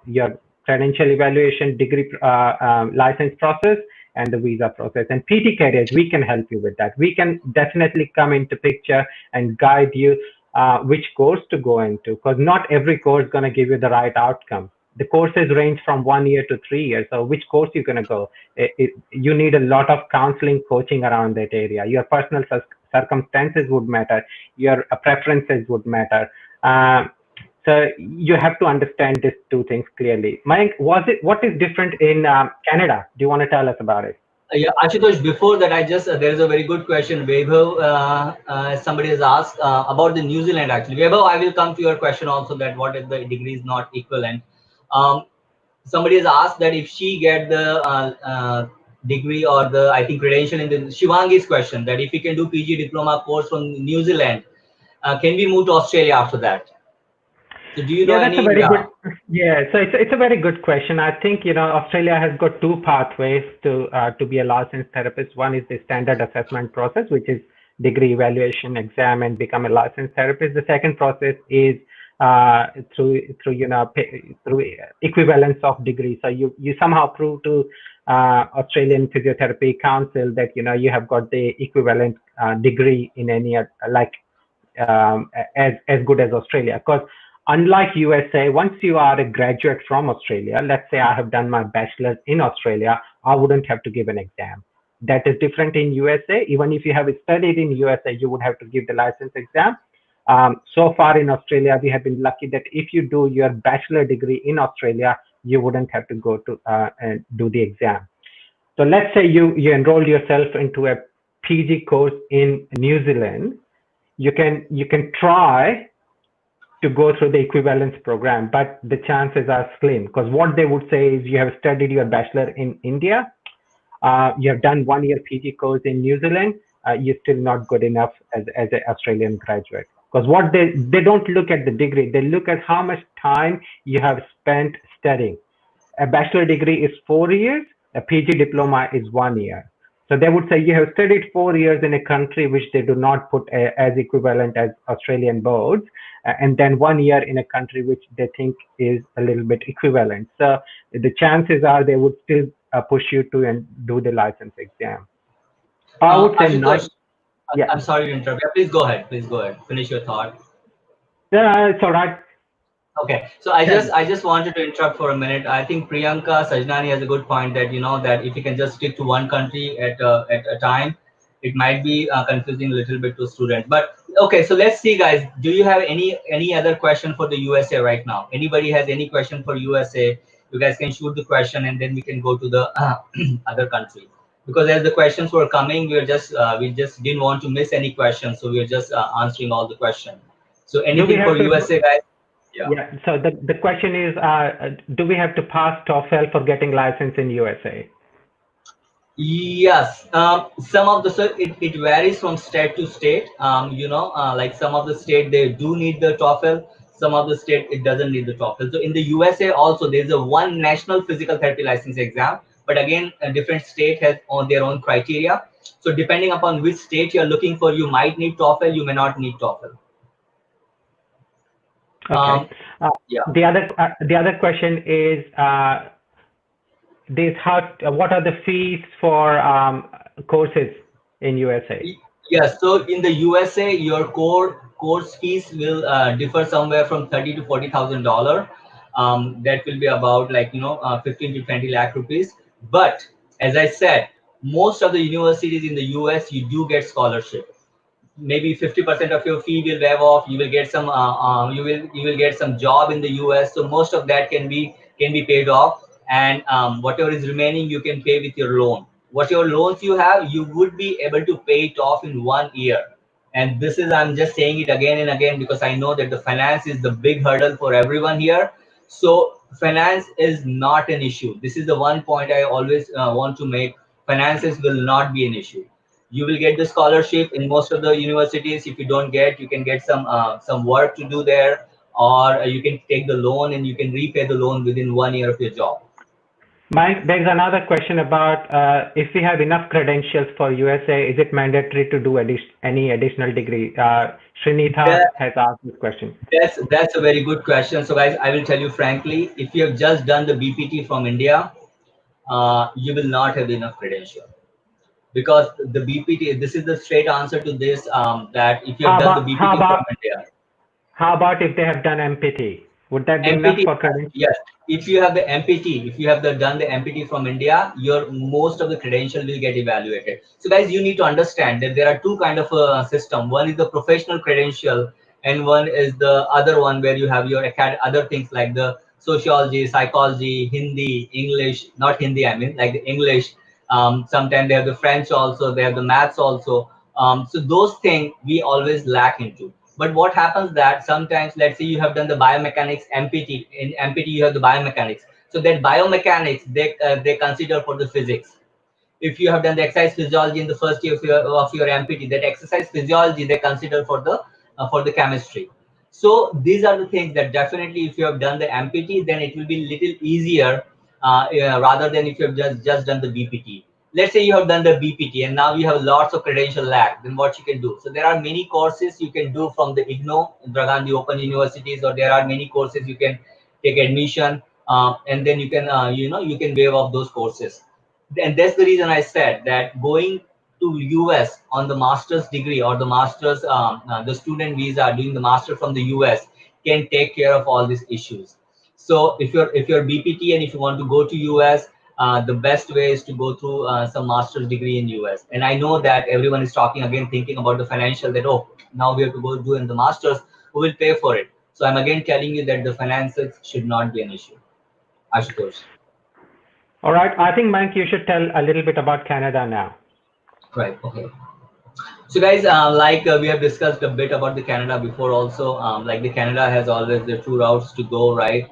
A: your credential evaluation, degree license process, and the visa process. And PT careers, we can help you with that. We can definitely come into picture and guide you which course to go into, because not every course is going to give you the right outcome. The courses range from 1 year to 3 years. So which course you're going to go? You need a lot of counseling, coaching around that area. Your personal circumstances would matter. Your preferences would matter. So you have to understand these two things clearly. Mayank, what is different in Canada? Do you want to tell us about it?
B: Yeah, Ashutosh, before that, I just, there is a very good question. Vaibhav, somebody has asked about the New Zealand actually. Vaibhav, I will come to your question also, that what if the degree is not equivalent. Somebody has asked that if she get the degree or the, I think, credential in the Shivangi's question, that if we can do PG diploma course from New Zealand, can we move to Australia after that? So do you know
A: Yeah, that's a
B: any?
A: very good. Yeah, so it's a very good question. I think Australia has got two pathways to be a licensed therapist. One is the standard assessment process, which is degree evaluation, exam, and become a licensed therapist. The second process is through equivalence of degree. So you somehow prove to Australian Physiotherapy Council that you have got the equivalent degree in any like as good as Australia. Because unlike USA, once you are a graduate from Australia, let's say I have done my bachelor's in Australia, I wouldn't have to give an exam. That is different in USA. Even if you have studied in USA, you would have to give the license exam. So far in Australia, we have been lucky that if you do your bachelor degree in Australia, you wouldn't have to go to and do the exam. So let's say you enroll yourself into a PG course in New Zealand. You can try to go through the equivalence program, but the chances are slim, because what they would say is you have studied your bachelor in India, you have done 1 year PG course in New Zealand, you're still not good enough as an Australian graduate. Because what they don't look at the degree, they look at how much time you have spent studying. A bachelor degree is 4 years, a PG diploma is 1 year. So they would say you have studied 4 years in a country which they do not put as equivalent as Australian boards, and then 1 year in a country which they think is a little bit equivalent. So the chances are they would still push you to and do the license exam. I would say
B: Ashutosh,
A: yeah,
B: I'm sorry to interrupt. Yeah, please go ahead. Please go ahead. Finish your thought.
A: yeah, it's all right.
B: Okay, so I
A: Tell
B: just
A: me.
B: I just wanted to interrupt for a minute. I think Priyanka Sajnani has a good point, that that if you can just stick to one country at a time, it might be confusing a little bit to students. But okay, so let's see, guys. Do you have any other question for the USA right now? Anybody has any question for USA? You guys can shoot the question, and then we can go to the other country. Because as the questions were coming, we just didn't want to miss any questions, so we are just answering all the questions. So
A: Do we
B: anything for
A: have to?
B: USA, guys? Yeah.
A: Yeah. So the question is, do we have to pass TOEFL for getting license in USA?
B: Yes, some of the, so it varies from state to state. Like some of the state they do need the TOEFL, some of the state it doesn't need the TOEFL. So in the USA also there's a one national physical therapy license exam, but again a different state has on their own criteria. So depending upon which state you're looking for, you might need TOEFL, you may not need TOEFL.
A: Okay. Uh,
B: Yeah.
A: the other question is this: what are the fees for courses in USA?
B: Yes, so in the USA, your course fees will differ somewhere from 30 to $40,000. That will be about, like 15 to 20 lakh rupees. But as I said, most of the universities in the US, you do get scholarship. Maybe 50% of your fee will waive off. You will get some you will get some job in the US. So most of that can be paid off, and whatever is remaining you can pay with your loan. Whatever loans you have, you would be able to pay it off in 1 year. And this is, I'm just saying it again and again, because I know that the finance is the big hurdle for everyone here. So finance is not an issue. This is the one point I always want to make. Finances will not be an issue. You will get the scholarship in most of the universities. If you don't get, you can get some work to do there, or you can take the loan and you can repay the loan within 1 year of your job.
A: Mike, there's another question about if we have enough credentials for USA, is it mandatory to do any additional degree? Srinitha
B: That,
A: has asked this question.
B: that's a very good question. So guys, I will tell you frankly, if you have just done the BPT from India, you will not have enough credential, because the BPT, this is the straight answer to this, that if you have
A: How
B: done the
A: about how
B: BPT from
A: about
B: India,
A: how about if they have done MPT? Would that be enough
B: MPT,
A: for credentials?
B: yes. If you have the MPT, if you have done the MPT from India, your most of the credential will get evaluated. So guys, you need to understand that there are two kind of system. One is the professional credential, and one is the other one where you have your other things like the sociology, psychology, Hindi, English, not Hindi, I mean like the English. Sometimes they have the French also, they have the maths also. So those things we always lack into. But what happens that sometimes, let's say you have done the biomechanics MPT. In MPT, you have the biomechanics. So that biomechanics they consider for the physics. If you have done the exercise physiology in the first year of your MPT, that exercise physiology they consider for the chemistry. So these are the things that definitely, if you have done the MPT, then it will be little easier, yeah, rather than if you have just done the BPT. Let's say you have done the BPT and now you have lots of credential lag. Then what you can do? So there are many courses you can do from the IGNO, Indira Gandhi Open Universities, or there are many courses you can take admission, and then you can you can waive off those courses. And that's the reason I said that going to US on the master's degree or the master's the student visa, doing the master from the US can take care of all these issues. So if you're BPT and if you want to go to US, the best way is to go through some master's degree in US. And I know that everyone is talking again, thinking about the financial, that oh, now we have to go do in the masters, who will pay for it? So I'm again telling you that the finances should not be an issue. Ashutosh.
A: All right. I think, Mike, you should tell a little bit about Canada now.
B: Right. Okay. So guys, we have discussed a bit about the Canada before also, like the Canada has always the two routes to go, right?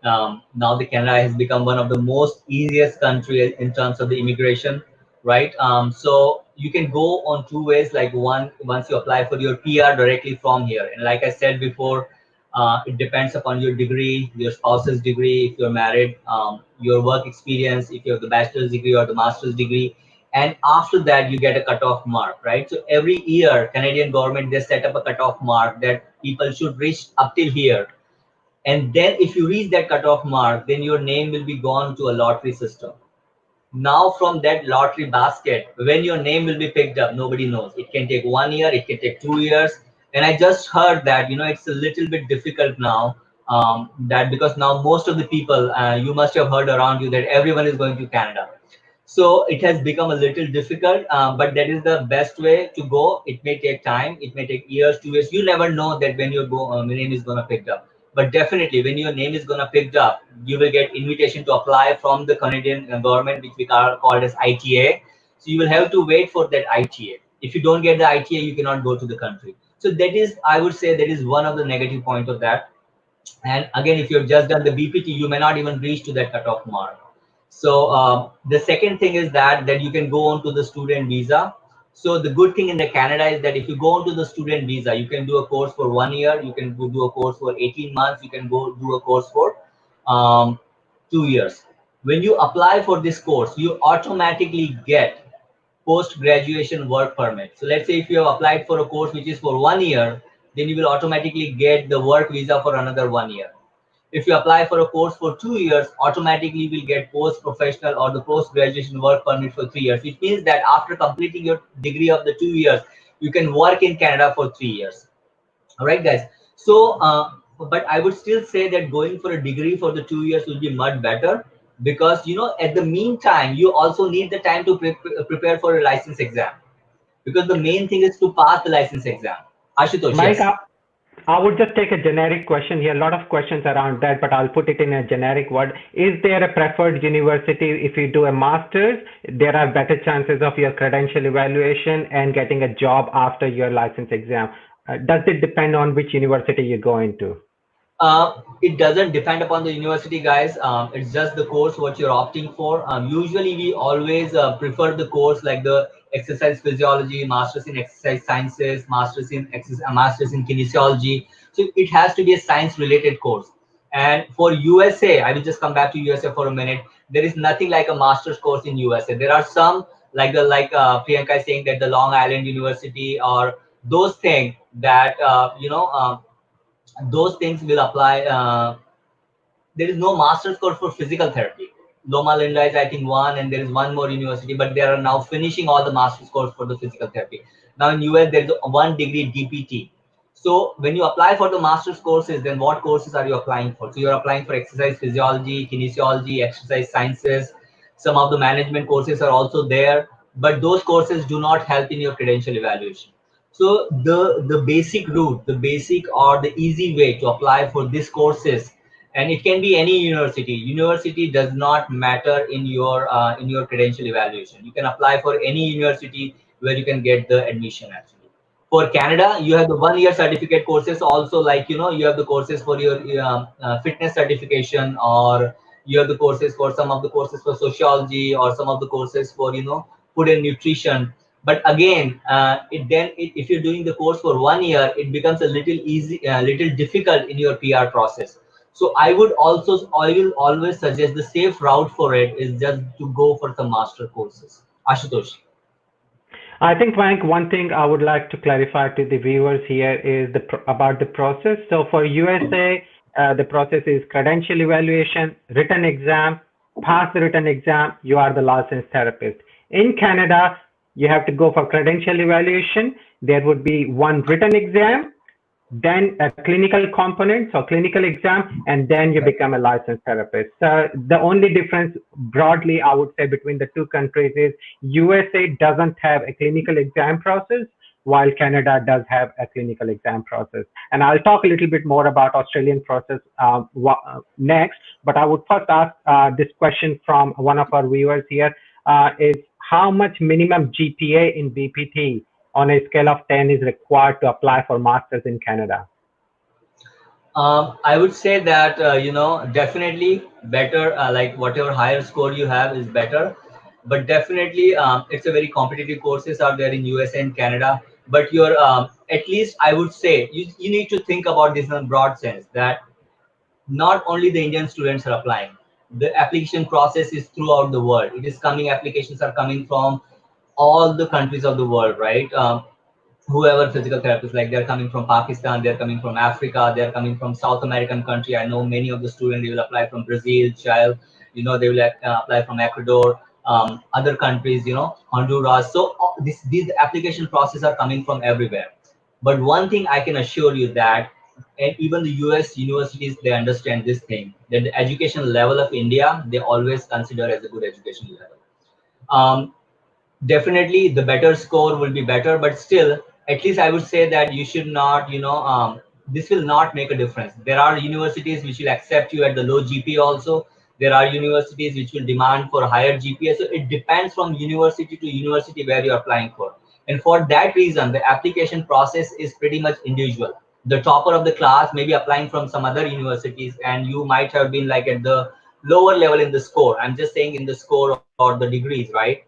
B: Now the Canada has become one of the most easiest country in terms of the immigration, right? So you can go on two ways, like one, once you apply for your PR directly from here. And like I said before, it depends upon your degree, your spouse's degree, if you're married, your work experience, if you have the bachelor's degree or the master's degree, and after that you get a cutoff mark, right? So every year Canadian government they set up a cutoff mark that people should reach up till here, and then if you reach that cutoff mark, then your name will be gone to a lottery system. Now from that lottery basket, when your name will be picked up, nobody knows. It can take 1 year, it can take 2 years. And I just heard that it's a little bit difficult now, that because now most of the people, you must have heard around you that everyone is going to Canada. So it has become a little difficult, but that is the best way to go. It may take time, it may take years, 2 years. You never know that when your name is gonna picked up. But definitely, when your name is gonna picked up, you will get invitation to apply from the Canadian government, which we called as ITA. So you will have to wait for that ITA. If you don't get the ITA, you cannot go to the country. So that is, I would say, that is one of the negative point of that. And again, if you've just done the BPT, you may not even reach to that cutoff mark. So the second thing is that you can go on to the student visa. So the good thing in the Canada is that if you go on to the student visa, you can do a course for 1 year, you can go do a course for 18 months, you can go do a course for um, 2 years. When you apply for this course, you automatically get post-graduation work permit. So let's say if you have applied for a course which is for 1 year, then you will automatically get the work visa for another 1 year. If you apply for a course for 2 years, automatically you will get post-professional or the post-graduation work permit for 3 years, which means that after completing your degree of the 2 years, you can work in Canada for 3 years. All right, guys. So, but I would still say that going for a degree for the 2 years will be much better, because at the meantime you also need the time to prepare for a license exam, because the main thing is to pass the license exam. Ashutosh,
A: Mike,
B: yes.
A: I would just take a generic question here. A lot of questions around that, but I'll put it in a generic word. Is there a preferred university if you do a master's? There are better chances of your credential evaluation and getting a job after your license exam. Does it depend on which university you go into?
B: It doesn't depend upon the university, guys. It's just the course what you're opting for. Usually, we always prefer the course like the exercise physiology, masters in exercise sciences, masters in kinesiology. So it has to be a science-related course. And for USA, I will just come back to USA for a minute. There is nothing like a master's course in USA. There are some like Priyanka is saying that the Long Island University or those things that those things will apply. There is no master's course for physical therapy. Loma Linda is, I think, one, and there is one more university, but they are now finishing all the master's course for the physical therapy. Now in US, there is a 1 degree DPT. So when you apply for the master's courses, then what courses are you applying for? So you're applying for exercise physiology, kinesiology, exercise sciences. Some of the management courses are also there, but those courses do not help in your credential evaluation. So the basic route, the basic or the easy way to apply for these courses, and it can be any university. University does not matter in your credential evaluation. You can apply for any university where you can get the admission. Actually, for Canada, you have the 1 year certificate courses. Also, like you have the courses for your fitness certification, or you have the courses for some of the courses for sociology, or some of the courses for food and nutrition. But again, if you're doing the course for 1 year, it becomes a little easy, little difficult in your PR process. So I will always suggest the safe route for it is just to go for some master courses. Ashutosh.
A: I think, Mayank, one thing I would like to clarify to the viewers here is about the process. So for USA, the process is credential evaluation, written exam. Pass the written exam, you are the licensed therapist. In Canada, you have to go for credential evaluation. There would be one written exam, then a clinical component, so clinical exam, and then you become a licensed therapist. So the only difference broadly, I would say, between the two countries is USA doesn't have a clinical exam process, while Canada does have a clinical exam process. And I'll talk a little bit more about Australian process next, but I would first ask this question from one of our viewers here, is how much minimum GPA in BPT on a scale of 10 is required to apply for masters in Canada?
B: I would say that definitely better. Like whatever higher score you have is better, but definitely it's a very competitive courses out there in USA and Canada. But you're at least I would say you need to think about this in a broad sense that not only the Indian students are applying. The application process is throughout the world. It is coming. Applications are coming from all the countries of the world, right? Whoever physical therapists, like they're coming from Pakistan, they're coming from Africa, they're coming from South American country. I know many of the students, they will apply from Brazil, Chile, they will apply from Ecuador, other countries, Honduras. So these application processes are coming from everywhere. But one thing I can assure you that, and even the US universities, they understand this thing, that the education level of India, they always consider as a good education level. Definitely the better score will be better, but still at least I would say that you should not this will not make a difference. There are universities which will accept you at the low GPA also. There are universities which will demand for higher GPA. So it depends from university to university where you're applying for, and for that reason the application process is pretty much individual. The topper of the class may be applying from some other universities, and you might have been like at the lower level in the score. I'm just saying in the score or the degrees, right?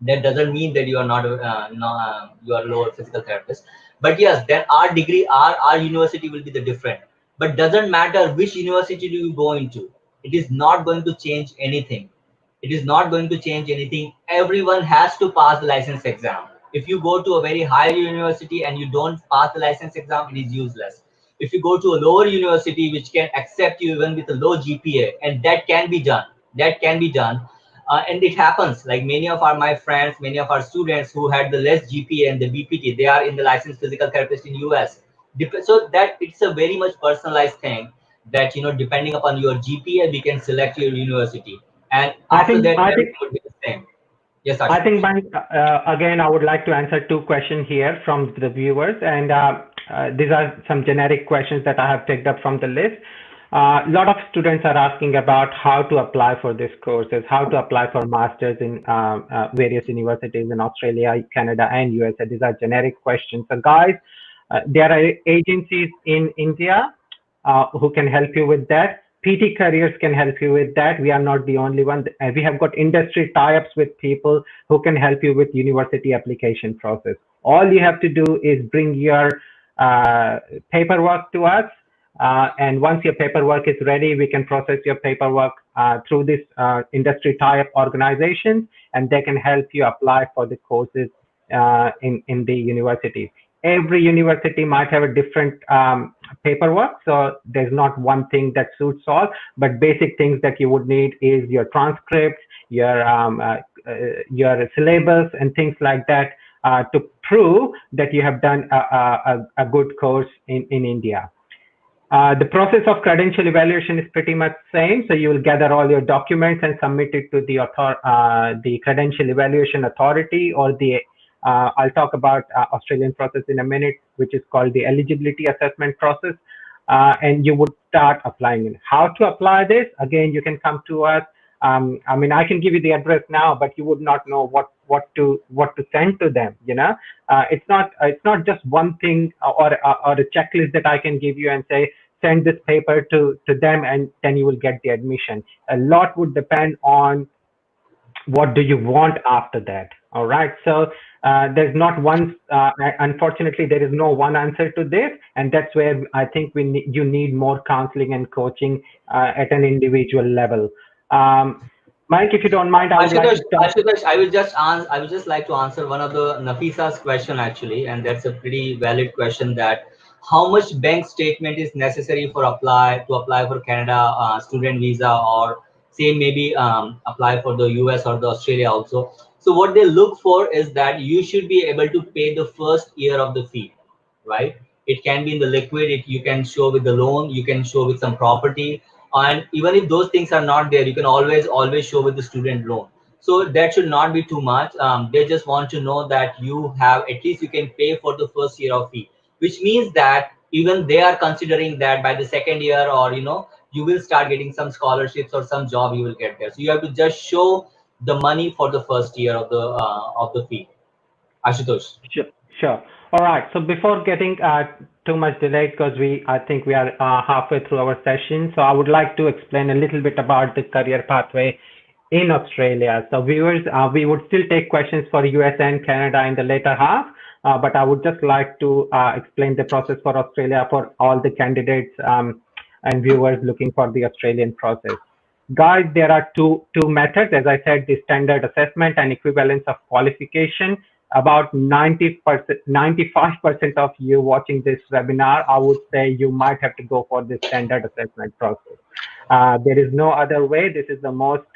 B: That doesn't mean that you are not you are lower physical therapist. But yes, then our degree, our university will be the different. But doesn't matter which university do you go into, it is not going to change anything. It is not going to change anything. Everyone has to pass the license exam. If you go to a very high university and you don't pass the license exam, it is useless. If you go to a lower university which can accept you even with a low GPA, and that can be done, and it happens. Like many of my friends, many of our students who had the less GPA and the BPT, they are in the licensed physical therapist in US. So that it's a very much personalized thing, that depending upon your GPA, we can select your university, and
A: I
B: after
A: think
B: that
A: I think
B: everything would be the same. Yes,
A: I think,
B: Ashutosh.
A: Mayank, again, I would like to answer two questions here from the viewers, and these are some generic questions that I have picked up from the list. A lot of students are asking about how to apply for these courses, how to apply for masters in various universities in Australia, Canada, and USA. These are generic questions. So, guys, there are agencies in India who can help you with that. PT Careers can help you with that. We are not the only one. We have got industry tie-ups with people who can help you with university application process. All you have to do is bring your paperwork to us. And once your paperwork is ready, we can process your paperwork through this industry tie-up organizations, and they can help you apply for the courses in the universities. Every university might have a different paperwork, so there's not one thing that suits all, but basic things that you would need is your transcripts, your syllabus and things like that to prove that you have done a good course in India. The process of credential evaluation is pretty much same. So you will gather all your documents and submit it to the credential evaluation authority, or I'll talk about Australian process in a minute, which is called the eligibility assessment process. And you would start applying. How to apply this? Again, you can come to us. I mean, I can give you the address now, but you would not know what to send to them. It's not just one thing or a checklist that I can give you and say send this paper to them and then you will get the admission. A lot would depend on what do you want after that. All right, so there's not one. Unfortunately, there is no one answer to this, and that's where I think you need more counseling and coaching at an individual level. Mike, if you don't mind, I would like to talk.
B: Ashutosh, I would just like to answer one of the Nafisa's question actually, and that's a pretty valid question. That how much bank statement is necessary for apply for Canada student visa, or say maybe apply for the US or the Australia also. So what they look for is that you should be able to pay the first year of the fee, right? It can be in the liquid. You can show with the loan. You can show with some property, and even if those things are not there, you can always show with the student loan. So that should not be too much. They just want to know that you have at least you can pay for the first year of fee, which means that even they are considering that by the second year, or you will start getting some scholarships or some job you will get there. So you have to just show the money for the first year of the fee. Ashutosh.
A: Sure, sure. All right. So before getting too much delayed, because I think we are halfway through our session, so I would like to explain a little bit about the career pathway in Australia. So viewers, we would still take questions for US and Canada in the later half, but I would just like to explain the process for Australia for all the candidates and viewers looking for the Australian process. Guys, there are two methods. As I said, the standard assessment and equivalence of qualification. About 95% of you watching this webinar, I would say you might have to go for the standard assessment process. There is no other way. This is the most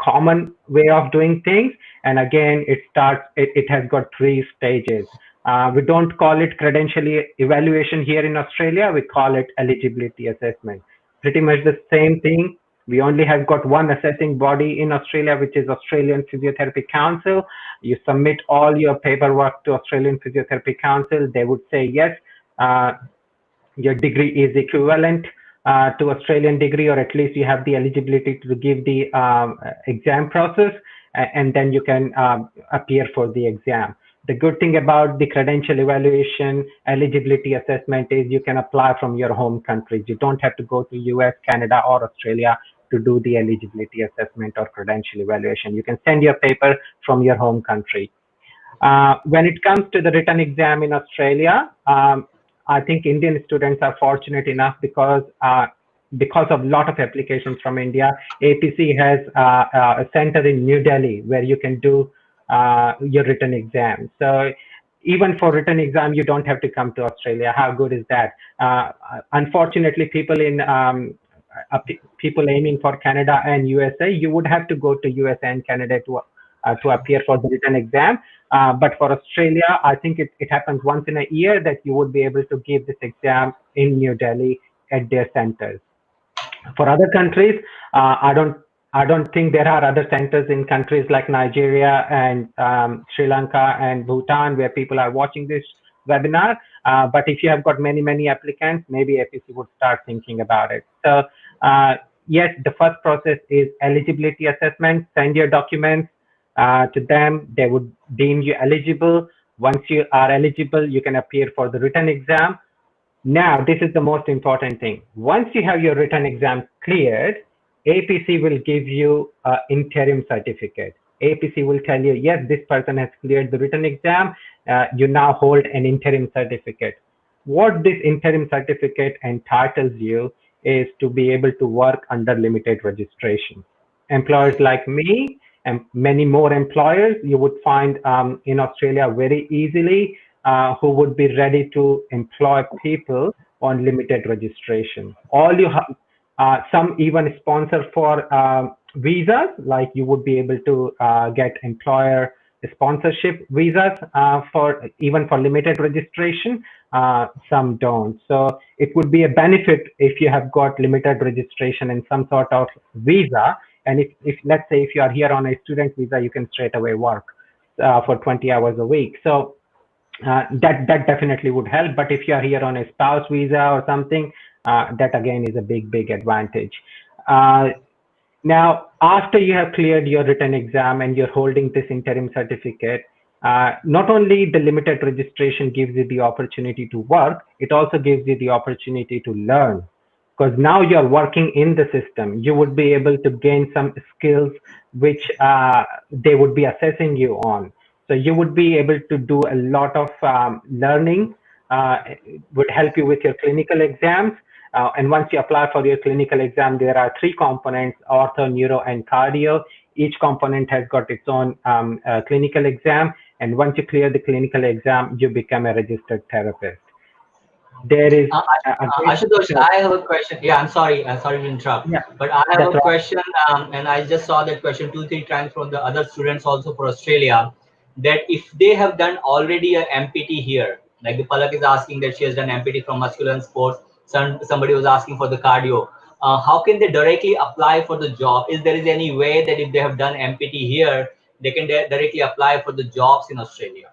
A: common way of doing things. And again, it has got 3 stages. We don't call it credential evaluation here in Australia. We call it eligibility assessment. Pretty much the same thing. We only have got one assessing body in Australia, which is Australian Physiotherapy Council. You submit all your paperwork to Australian Physiotherapy Council. They would say, yes, your degree is equivalent to Australian degree, or at least you have the eligibility to give the exam process, and then you can appear for the exam. The good thing about the credential evaluation eligibility assessment is you can apply from your home countries. You don't have to go to US, Canada, or Australia to do the eligibility assessment or credential evaluation. You can send your paper from your home country. When it comes to the written exam in Australia, I think Indian students are fortunate enough because of a lot of applications from India. APC has a center in New Delhi where you can do your written exam. So even for written exam, you don't have to come to Australia. How good is that? Unfortunately, people aiming for Canada and USA, you would have to go to USA and Canada to appear for the written exam. But for Australia, I think it happens once in a year that you would be able to give this exam in New Delhi at their centers. For other countries, I don't think there are other centers in countries like Nigeria and Sri Lanka and Bhutan where people are watching this webinar. But if you have got many applicants, maybe APC would start thinking about it. So yes, the first process is eligibility assessment. Send your documents to them. They would deem you eligible. Once you are eligible, you can appear for the written exam. Now, this is the most important thing. Once you have your written exam cleared, APC will give you an interim certificate. APC will tell you, yes, this person has cleared the written exam. You now hold an interim certificate. What this interim certificate entitles you is to be able to work under limited registration. Employers like me and many more employers you would find in Australia very easily who would be ready to employ people on limited registration. All you have, some even sponsor for visas, like you would be able to get employer sponsorship visas for even for limited registration. Some don't. So it would be a benefit if you have got limited registration and some sort of visa. And if let's say if you are here on a student visa, you can straight away work for 20 hours a week. So that definitely would help. But if you are here on a spouse visa or something, that again is a big advantage. Uh, Now, after you have cleared your written exam and you're holding this interim certificate, not only the limited registration gives you the opportunity to work, it also gives you the opportunity to learn. Because now you're working in the system, you would be able to gain some skills which they would be assessing you on. So you would be able to do a lot of learning, would help you with your clinical exams. And once you apply for your clinical exam, there are three components: ortho, neuro, and cardio. Each component has got its own clinical exam. And once you clear the clinical exam, you become a registered therapist. There is a great
B: Ashutosh,
A: success.
B: I have a question. Yeah, I'm sorry to interrupt,
A: Yeah,
B: but I have
A: that's
B: a
A: right.
B: question, and I just saw that question two, three times from the other students also for Australia. That if they have done already a MPT here, like the Palak is asking that she has done MPT from muscular and sports. Somebody was asking for the cardio. How can they directly apply for the job? Is there is any way that if they have done MPT here, they can directly apply for the jobs in Australia?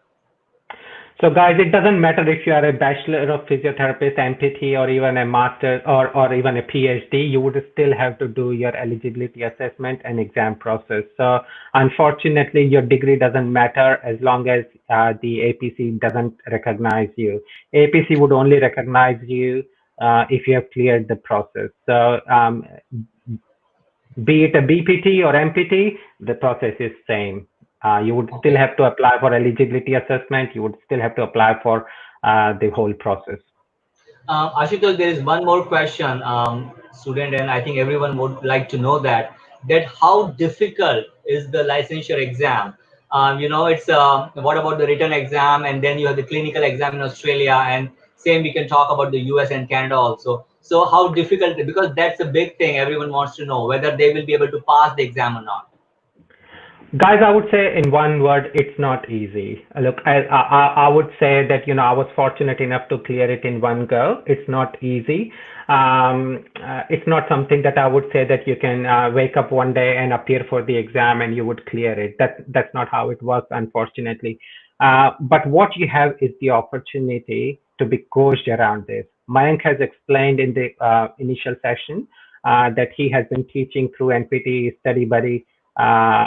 A: So guys, it doesn't matter if you are a bachelor of physiotherapist, MPT, or even a master or even a PhD, you would still have to do your eligibility assessment and exam process. So unfortunately, your degree doesn't matter as long as the APC doesn't recognize you. APC would only recognize you if you have cleared the process. So be it a BPT or MPT, the process is same. You would still
B: Okay.
A: have to apply for eligibility assessment. You would still have to apply for the whole process.
B: Ashutosh, there is one more question, student, and I think everyone would like to know that how difficult is the licensure exam? It's what about the written exam, and then you have the clinical exam in Australia, and same we can talk about the US and Canada also. So how difficult? Because that's a big thing. Everyone wants to know whether they will be able to pass the exam or not.
A: Guys, I would say in one word, it's not easy. Look, I would say that, I was fortunate enough to clear it in one go. It's not easy. It's not something that I would say that you can wake up one day and appear for the exam and you would clear it. That's not how it works, unfortunately. But what you have is the opportunity to be coached around this. Mayank has explained in the initial session that he has been teaching through NPT Study Buddy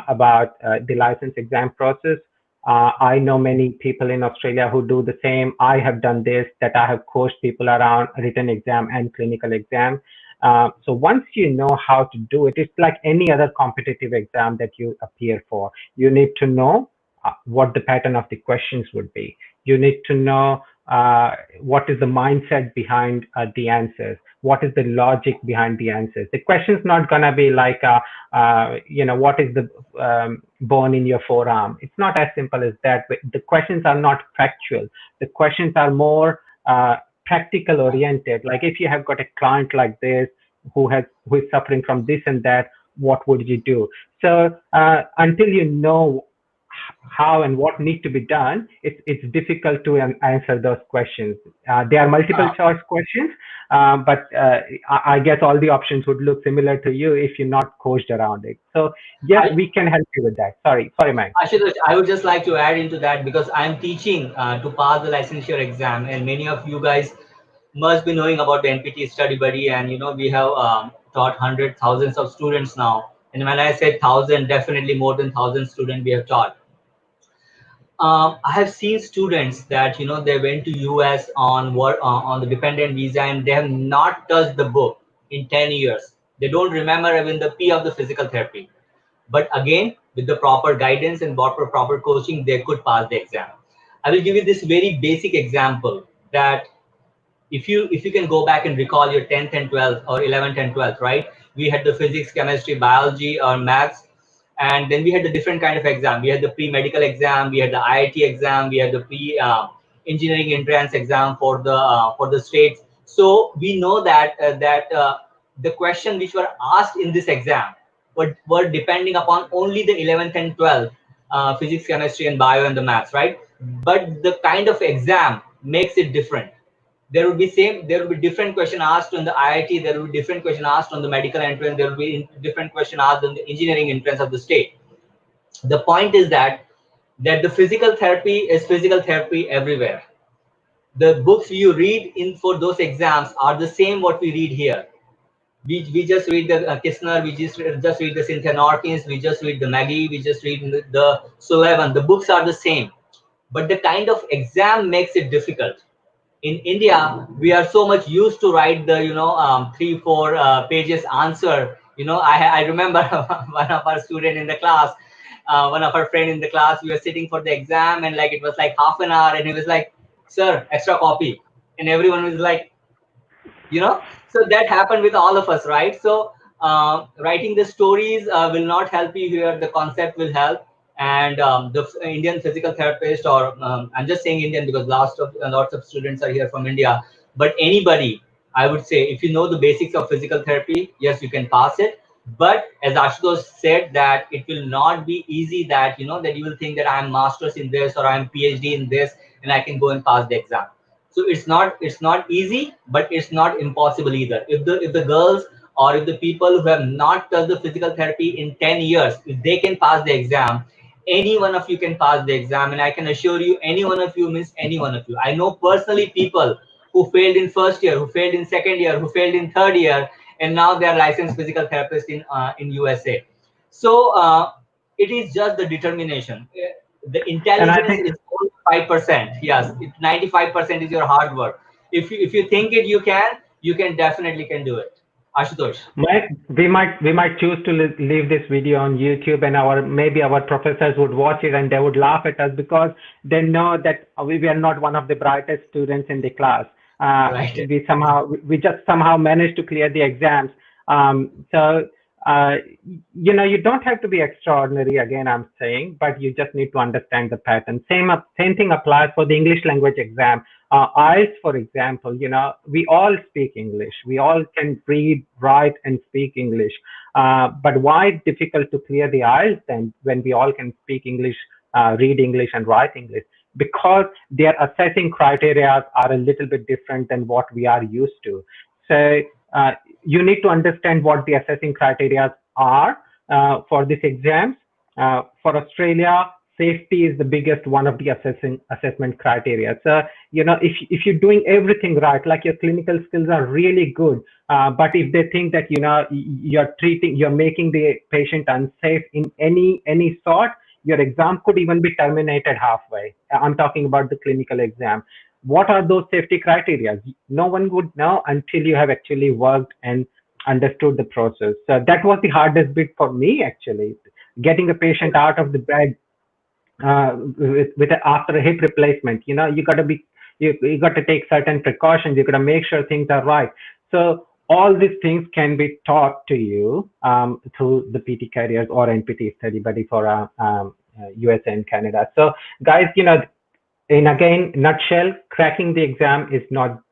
A: about the license exam process. I know many people in Australia who do the same. I have done this, that I have coached people around written exam and clinical exam. So once you know how to do it, it's like any other competitive exam that you appear for. You need to know what the pattern of the questions would be. You need to know what is the mindset behind the answers. What is the logic behind the answers? The question's not gonna be like, what is the bone in your forearm? It's not as simple as that. The questions are not factual. The questions are more practical oriented. Like if you have got a client like this who is suffering from this and that, what would you do? So until you know how and what needs to be done, it's difficult to answer those questions. There are multiple choice questions, but I guess all the options would look similar to you if you're not coached around it. So yes,
B: I,
A: we can help you with that. Sorry, Mike.
B: Ashutosh, I would just like to add into that because I'm teaching to pass the licensure exam, and many of you guys must be knowing about the NPT Study Buddy, and we have taught hundreds, thousands of students now. And when I say thousand, definitely more than thousand students we have taught. I have seen students that they went to US on work on the dependent visa, and they have not touched the book in 10 years. They don't remember even the P of the physical therapy. But again, with the proper guidance and proper coaching, they could pass the exam. I will give you this very basic example that if you can go back and recall your 10th and 12th or 11th and 12th, right? We had the physics, chemistry, biology, or maths, and then we had the different kind of exam. We had the pre-medical exam, we had the IIT exam, we had the pre engineering entrance exam for the states. So we know that the question which were asked in this exam were depending upon only the 11th and 12th, physics, chemistry, and bio, and the maths, right? But the kind of exam makes it different. There will be different question asked on the IIT, there will be different question asked on the medical entrance, there will be different question asked on the engineering entrance of the state. The point is that the physical therapy is physical therapy everywhere. The books you read in for those exams are the same what we read here. We just read the Kistner, we just read the Cynthia Norkins, we just read the Maggie, we just read the Sullivan. The books are the same, but the kind of exam makes it difficult. In India, we are so much used to write the 3-4 pages answer. I remember one of our student in the class, one of our friend in the class. We were sitting for the exam, and like it was like half an hour, and he was like, "Sir, extra copy," and everyone was like, so that happened with all of us, right? So writing the stories will not help you here. The concept will help. And the Indian physical therapist, or I'm just saying Indian because lots of students are here from India, but anybody, I would say, if you know the basics of physical therapy, yes, you can pass it. But as Ashutosh said, that it will not be easy, that that you will think that I'm masters in this or I'm PhD in this and I can go and pass the exam. So it's not easy, but it's not impossible either. If the girls, or if the people who have not touched the physical therapy in 10 years, if they can pass the exam, any one of you can pass the exam. And I can assure you, any one of you means any one of you. I know personally people who failed in first year, who failed in second year, who failed in third year, and now they are licensed physical therapists in USA. So it is just the determination. The
A: And I
B: intelligence
A: think,
B: is only 5%. Yes, 95% is your hard work. If you think it, you can definitely can do it. Ashutosh.
A: we might choose to leave this video on YouTube, and maybe our professors would watch it and they would laugh at us because they know that we are not one of the brightest students in the class.
B: Right.
A: We just somehow managed to clear the exams. So you don't have to be extraordinary. Again, I'm saying, but you just need to understand the pattern. Same thing applies for the English language exam. IELTS, for example, we all speak English. We all can read, write, and speak English. But why it's difficult to clear the IELTS then when we all can speak English, read English, and write English? Because their assessing criteria are a little bit different than what we are used to. So you need to understand what the assessing criteria are for these exams. For Australia, safety is the biggest one of the assessment criteria. So if you're doing everything right, like your clinical skills are really good, but if they think that you're making the patient unsafe in any sort, your exam could even be terminated halfway. I'm talking about the clinical exam. What are those safety criteria? No one would know until you have actually worked and understood the process. So that was the hardest bit for me, actually, getting a patient out of the bed after a hip replacement. You got to take certain precautions. You got to make sure things are right. So all these things can be taught to you through the PT careers or NPT study buddy for USA and Canada. So guys, in again nutshell, cracking the exam is not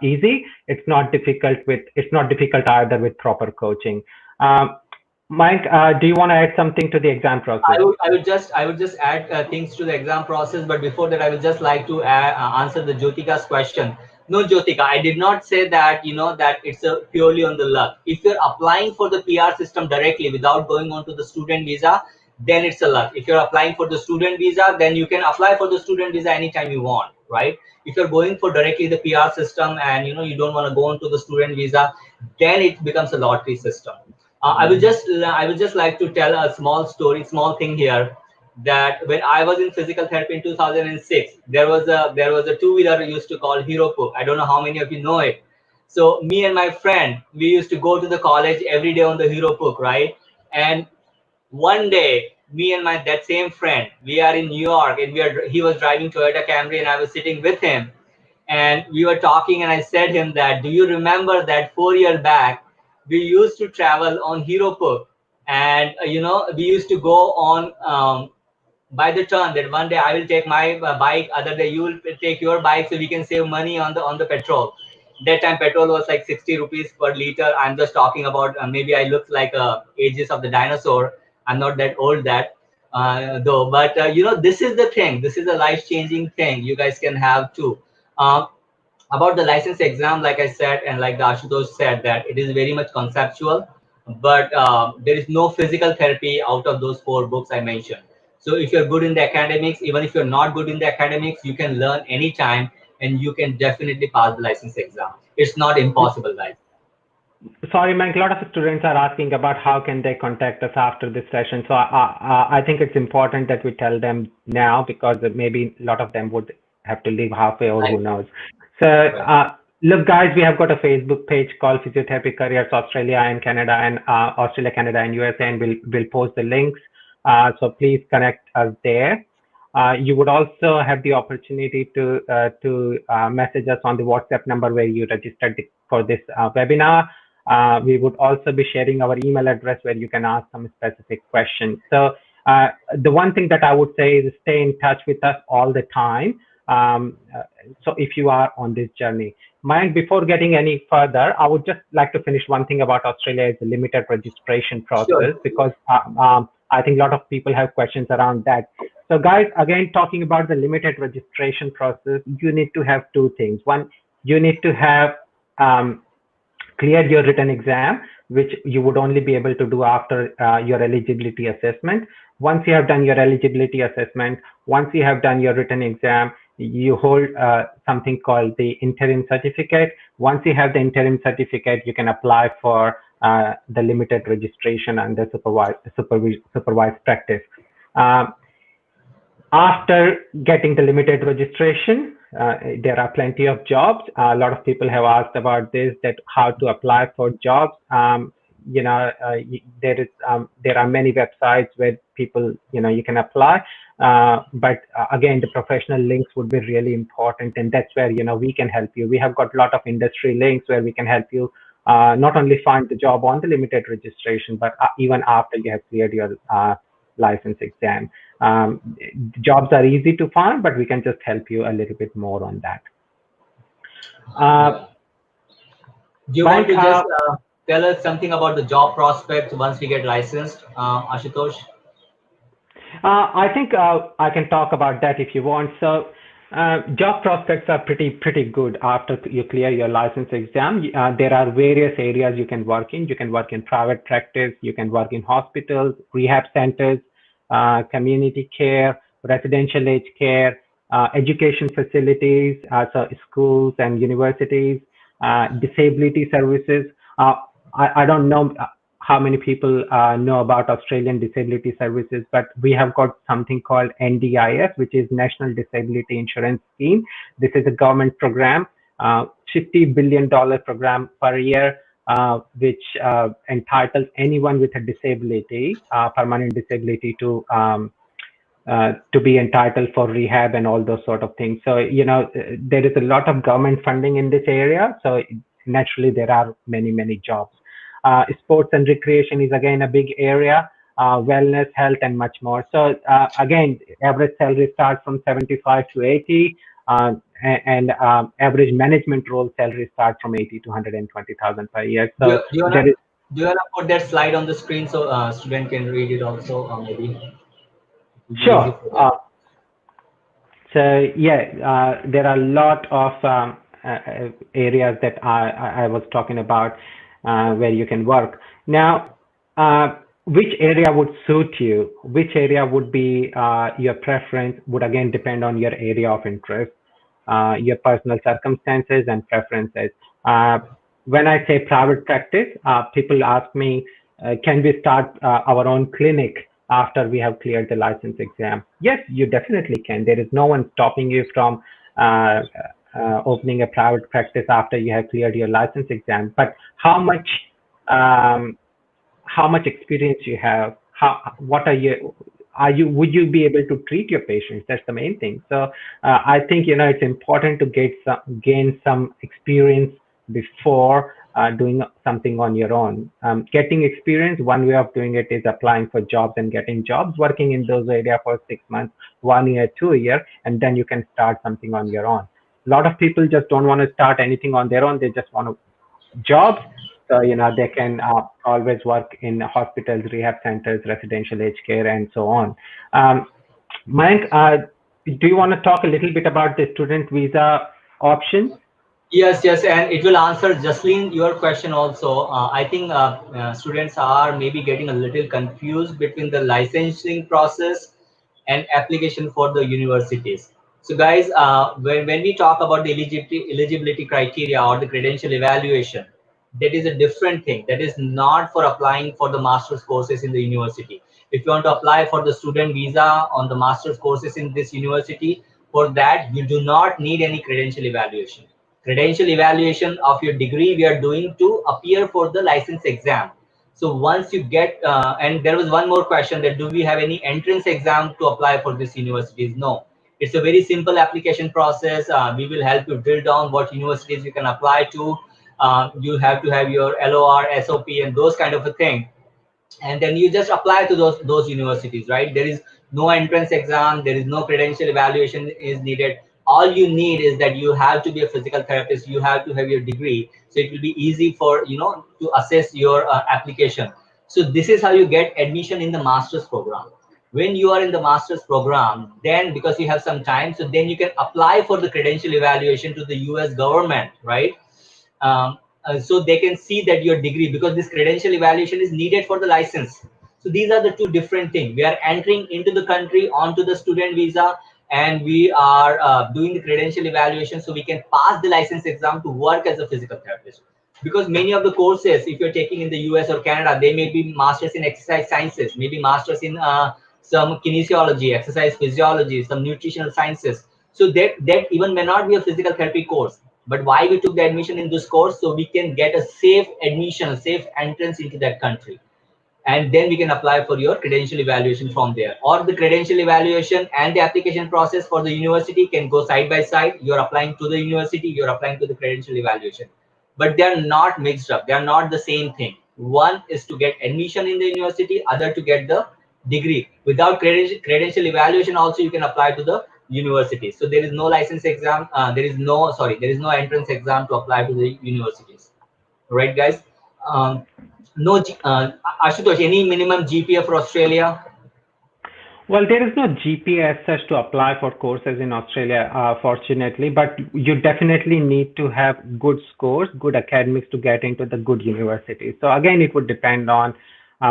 A: easy. It's not difficult either with proper coaching. Mike, do you want to add something to the exam process?
B: I would just add things to the exam process, but before that, I would just like to answer the Jyotika's question. No, Jyotika, I did not say that that it's purely on the luck. If you're applying for the PR system directly without going on to the student visa, then it's a luck. If you're applying for the student visa, then you can apply for the student visa anytime you want, right? If you're going for directly the PR system and you don't want to go on to the student visa, then it becomes a lottery system. I would just like to tell a small story, small thing here, that when I was in physical therapy in 2006, there was a two-wheeler we used to call Hero Pook. I don't know how many of you know it. So me and my friend, we used to go to the college every day on the Hero Pook, right? And one day, me and that same friend, we are in New York, and he was driving Toyota Camry, and I was sitting with him. And we were talking, and I said him that, do you remember that 4 years back we used to travel on Hero Book, and we used to go on by the turn, that one day I will take my bike, other day you will take your bike, so we can save money on the petrol. That time petrol was like 60 rupees per liter. I'm just talking about, maybe I look like ages of the dinosaur. I'm not that old, that though, but this is the thing, this is a life changing thing you guys can have too. About the license exam, like I said, and like the Ashutosh said, that it is very much conceptual, but there is no physical therapy out of those 4 books I mentioned. So if you're good in the academics, even if you're not good in the academics, you can learn anytime, and you can definitely pass the license exam. It's not impossible, guys.
A: Sorry, Mike, a lot of students are asking about how can they contact us after this session. So I think it's important that we tell them now, because maybe a lot of them would have to leave halfway, or who
B: Right.
A: knows. So look, guys, we have got a Facebook page called Physiotherapy Careers Australia and Canada, and Australia, Canada, and USA, and we'll post the links. So please connect us there. You would also have the opportunity to message us on the WhatsApp number where you registered for this webinar. We would also be sharing our email address where you can ask some specific questions. So the one thing that I would say is stay in touch with us all the time. So if you are on this journey. Mayank, before getting any further, I would just like to finish one thing about Australia is the limited registration process,
B: Sure.
A: because I think a lot of people have questions around that. So guys, again, talking about the limited registration process, you need to have 2 things. One, you need to have cleared your written exam, which you would only be able to do after your eligibility assessment. Once you have done your eligibility assessment, once you have done your written exam, you hold something called the interim certificate. Once you have the interim certificate, you can apply for the limited registration and the supervised practice. After getting the limited registration, there are plenty of jobs. A lot of people have asked about this, that how to apply for jobs. There are many websites where people, you can apply. But again, the professional links would be really important, and that's where we can help you. We have got a lot of industry links where we can help you not only find the job on the limited registration, but even after you have cleared your license exam. Jobs are easy to find, but we can just help you a little bit more on that.
B: Yeah. Do you want
A: Mike,
B: to just tell us something about the job prospects once we get licensed, Ashutosh?
A: I think I can talk about that if you want. So, job prospects are pretty good after you clear your license exam. There are various areas you can work in. You can work in private practice. You can work in hospitals, rehab centers, community care, residential aged care, education facilities, so schools and universities, disability services. I don't know how many people know about Australian Disability Services, but we have got something called NDIS, which is National Disability Insurance Scheme. This is a government program, $50 billion program per year, which entitles anyone with a disability, permanent disability, to be entitled for rehab and all those sort of things. So, there is a lot of government funding in this area. So naturally, there are many jobs. Sports and recreation is again a big area, wellness, health, and much more. So again, average salary starts from 75 to 80, and average management role salary starts from 80 to 120,000 per year.
B: Do you,
A: So
B: do you wanna
A: there is
B: do you wanna put that slide on the screen so student can read it also, maybe it will be easy
A: sure.
B: for them.
A: So yeah, there are a lot of areas that I was talking about where you can work. Now, which area would suit you? Which area would be your preference? Would again depend on your area of interest, your personal circumstances and preferences. When I say private practice, people ask me, can we start our own clinic after we have cleared the license exam? Yes, you definitely can. There is no one stopping you from opening a private practice after you have cleared your license exam. But how much experience you have? What are you? would you be able to treat your patients? That's the main thing. So I think it's important to gain some experience before doing something on your own. Getting experience, one way of doing it is applying for jobs and getting jobs, working in those areas for 6 months, 1 year, 2 year, and then you can start something on your own. A lot of people just don't want to start anything on their own. They just want to jobs. So, they can always work in hospitals, rehab centers, residential aged care, and so on. Mayank, do you want to talk a little bit about the student visa options?
B: Yes, yes, and it will answer Jaslin your question also. I think students are maybe getting a little confused between the licensing process and application for the universities. So, guys, when we talk about the eligibility criteria or the credential evaluation, that is a different thing. That is not for applying for the master's courses in the university. If you want to apply for the student visa on the master's courses in this university, for that you do not need any credential evaluation. Credential evaluation of your degree we are doing to appear for the license exam. So once you get and there was one more question, that do we have any entrance exam to apply for this universities? No, it's a very simple application process. We will help you drill down what universities you can apply to. You have to have your LOR, SOP, and those kind of a thing, and then you just apply to those universities, right? There is no entrance exam, there is no credential evaluation is needed. All you need is that you have to be a physical therapist, you have to have your degree, so it will be easy for to assess your application. So this is how you get admission in the master's program. When you are in the master's program, then because you have some time, so then you can apply for the credential evaluation to the US government, right? So they can see that your degree, because this credential evaluation is needed for the license. So these are the two different things. We are entering into the country onto the student visa, and we are doing the credential evaluation so we can pass the license exam to work as a physical therapist. Because many of the courses, if you're taking in the US or Canada, they may be masters in exercise sciences, maybe masters in some kinesiology, exercise physiology, some nutritional sciences. So that even may not be a physical therapy course. But why we took the admission in this course? So we can get a safe admission, safe entrance into that country, and then we can apply for your credential evaluation from there. Or the credential evaluation and the application process for the university can go side by side. You're applying to the university, you're applying to the credential evaluation, but they're not mixed up, they're not the same thing. One is to get admission in the university, other to get the degree. Without credential evaluation also you can apply to the university. So there is no license exam, there is no entrance exam to apply to the universities, right, guys? um, no Ashutosh, any minimum GPA for Australia?
A: Well, there is no GPA as such to apply for courses in Australia, fortunately, but you definitely need to have good scores, good academics to get into the good university. So again, it would depend on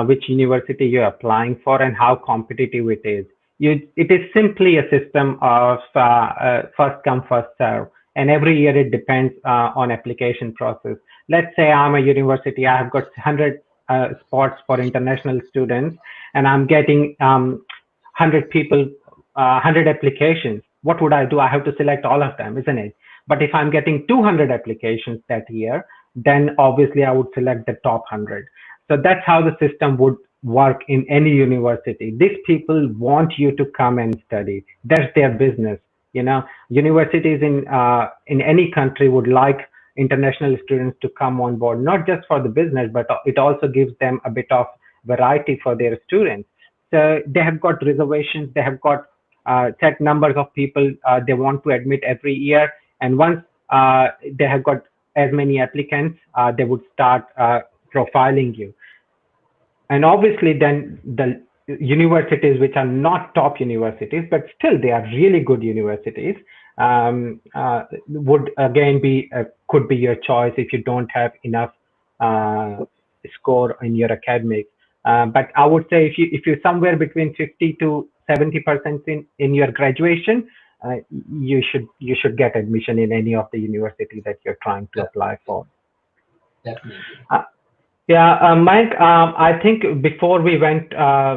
A: which university you're applying for and how competitive it is. It is simply a system of first come, first serve. And every year it depends on application process. Let's say I'm a university, I have got 100 spots for international students, and I'm getting 100 people, 100 applications. What would I do? I have to select all of them, isn't it? But if I'm getting 200 applications that year, then obviously I would select the top 100. So that's how the system would work in any university. These people want you to come and study. That's their business. Universities in any country would like international students to come on board, not just for the business, but it also gives them a bit of variety for their students. So they have got reservations, they have got set numbers of people they want to admit every year. And once they have got as many applicants, they would start profiling you. And obviously then the universities which are not top universities, but still they are really good universities, would again could be your choice if you don't have enough uh, score in your academics. But I would say if you're somewhere between 50 to 70% in your graduation, you should get admission in any of the university that you're trying to apply for.
B: Definitely.
A: Uh, yeah, Mike, I think before we went,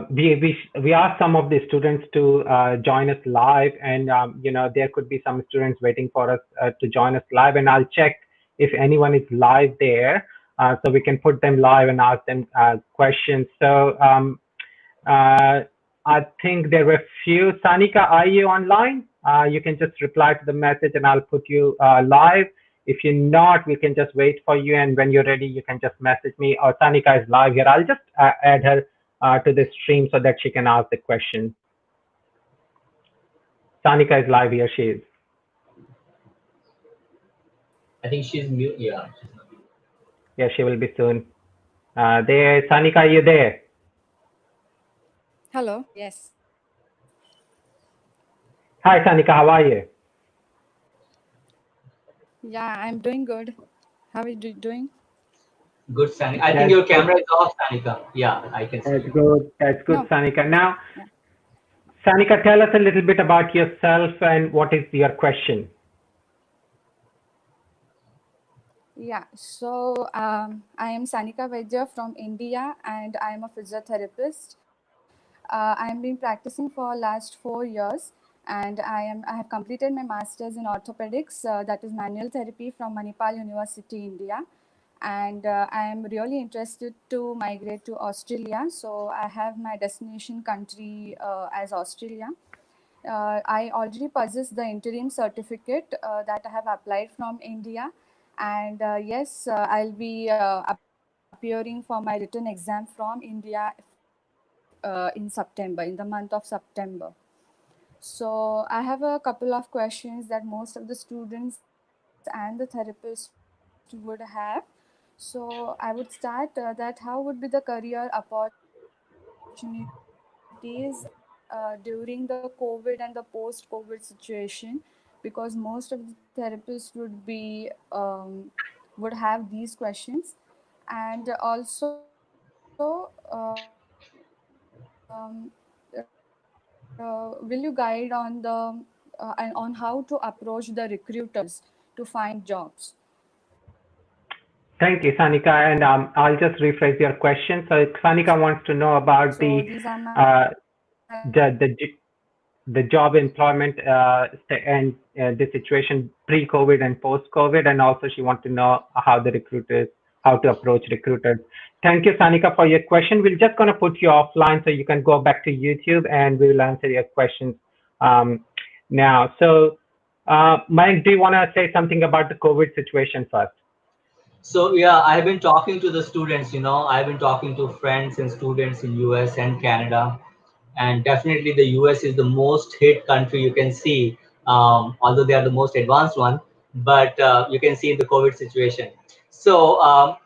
A: we asked some of the students to join us live, and there could be some students waiting for us to join us live, and I'll check if anyone is live there, so we can put them live and ask them questions. So, uh, I think there were few. Sanika, are you online? You can just reply to the message and I'll put you live. If you're not, we can just wait for you. And when you're ready, you can just message me. Or Sanika is live here. I'll just add her to the stream so that she can ask the question. Sanika is live here. She is.
B: I think she's mute. Yeah.
A: Yeah, she will be soon. There, Sanika, are you there?
C: Hello. Yes.
A: Hi, Sanika. How are you?
C: Yeah, I'm doing good. How are you doing?
B: Good, Sanika. I think
A: That's
B: your
A: good.
B: camera is off, Sanika. Yeah, I can see
A: That's
B: you.
A: good. That's good,
C: No.
A: Sanika. Now,
C: Yeah.
A: Sanika, tell us a little bit about yourself and what is your question?
C: Yeah. So I am Sanika Vaidya from India, and I am a physiotherapist. I have been practicing for last 4 years, and I have completed my master's in orthopedics, that is manual therapy from Manipal University, India. And I am really interested to migrate to Australia. So I have my destination country as Australia. I already possess the interim certificate that I have applied from India. And yes, I'll be appearing for my written exam from India in September, in the month of September. So I have a couple of questions that most of the students and the therapist would have. So I would start that how would be the career opportunities during the COVID and the post-COVID situation, because most of the therapists would be would have these questions. And also will you guide on the and on how to approach the recruiters to find jobs?
A: Thank you, Sanika. And I'll just rephrase your question. So Sanika wants to know about
C: So these are my
A: uh, the, the the job employment and the situation pre-COVID and post-COVID, and also she wants to know how to approach recruiters. Thank you, Sanika, for your question. We're just going to put you offline so you can go back to YouTube and we will answer your questions now. So, Mayank, do you want to say something about the COVID situation first?
B: So yeah, I've been talking to the students, I've been talking to friends and students in US and Canada, and definitely the US is the most hit country you can see, although they are the most advanced one, but you can see in the COVID situation. So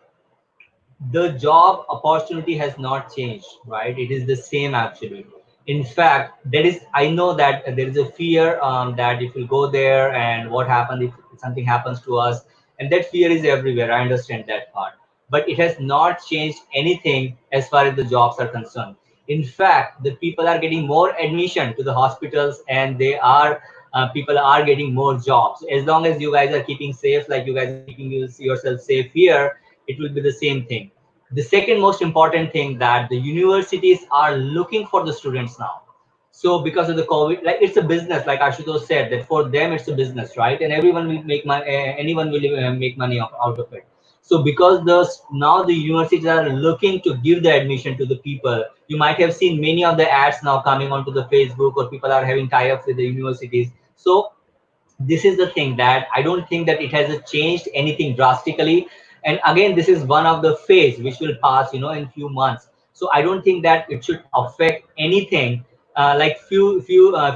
B: the job opportunity has not changed, right? It is the same actually. In fact, I know that there is a fear that if we go there and what happens if something happens to us, and that fear is everywhere. I understand that part, but it has not changed anything as far as the jobs are concerned. In fact, the people are getting more admission to the hospitals, and they are people are getting more jobs. As long as you guys are keeping safe, like you guys are keeping yourself safe here, it will be the same thing. The second most important thing, that the universities are looking for the students now. So because of the COVID, like it's a business, like Ashutosh said, that for them it's a business, right? And everyone will make money, anyone will make money out of it. So because now the universities are looking to give the admission to the people. You might have seen many of the ads now coming onto the Facebook, or people are having tie-ups with the universities. So this is the thing, that I don't think that it has changed anything drastically. And again, this is one of the phase which will pass, in few months. So I don't think that it should affect anything. Like few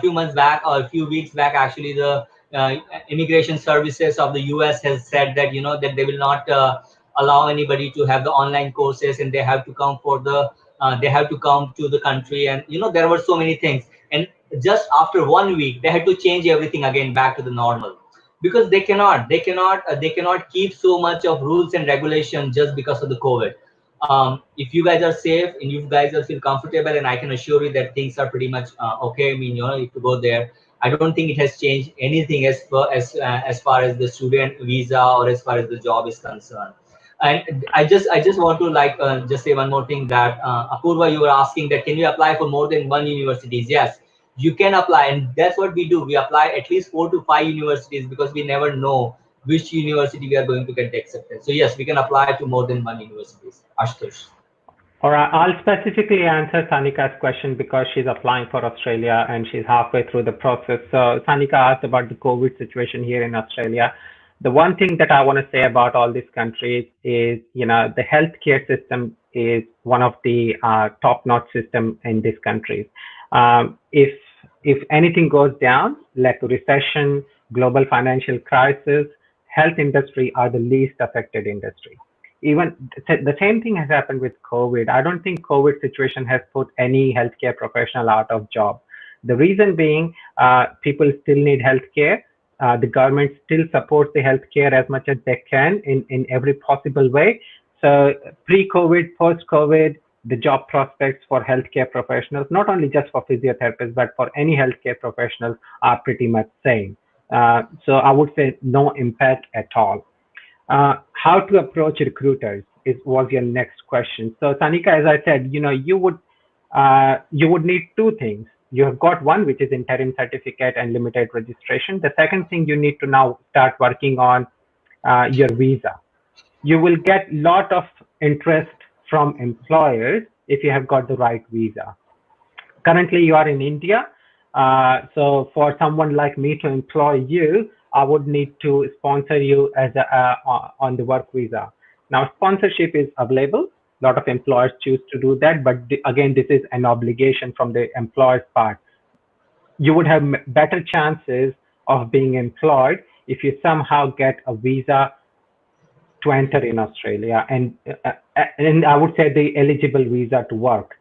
B: months back, or a few weeks back, actually, the uh, immigration services of the US has said that, that they will not allow anybody to have the online courses, and they have to come they have to come to the country. And there were so many things, and just after 1 week they had to change everything again back to the normal, because they cannot keep so much of rules and regulation just because of the COVID. If you guys are safe and you guys are feel comfortable, and I can assure you that things are pretty much okay. I mean, if you go there, I don't think it has changed anything as far as the student visa, or as far as the job is concerned. And I just want to just say one more thing, that Apurva, you were asking that can you apply for more than one universities? Yes, you can apply, and that's what we do. We apply at least 4 to 5 universities, because we never know which university we are going to get accepted. So yes, we can apply to more than one universities. Ashutosh.
A: Or I'll specifically answer Sanika's question because she's applying for Australia and she's halfway through the process. So Sanika asked about the COVID situation here in Australia. The one thing that I want to say about all these countries is, the healthcare system is one of the top-notch system in these countries. If anything goes down, like recession, global financial crisis, health industry are the least affected industry. Even the same thing has happened with COVID. I don't think COVID situation has put any healthcare professional out of job. The reason being, people still need healthcare. The government still supports the healthcare as much as they can in every possible way. So pre-COVID, post-COVID, the job prospects for healthcare professionals, not only just for physiotherapists, but for any healthcare professionals are pretty much same. So I would say no impact at all. How to approach recruiters was your next question. So Sanika, as I said, you would need two things. You have got one, which is interim certificate and limited registration. The second thing, you need to now start working on your visa. You will get lot of interest from employers if you have got the right visa. Currently, you are in India. So for someone like me to employ you, I would need to sponsor you as on the work visa. Now, sponsorship is available. A lot of employers choose to do that, but again, this is an obligation from the employer's part. You would have better chances of being employed if you somehow get a visa to enter in Australia, and I would say the eligible visa to work.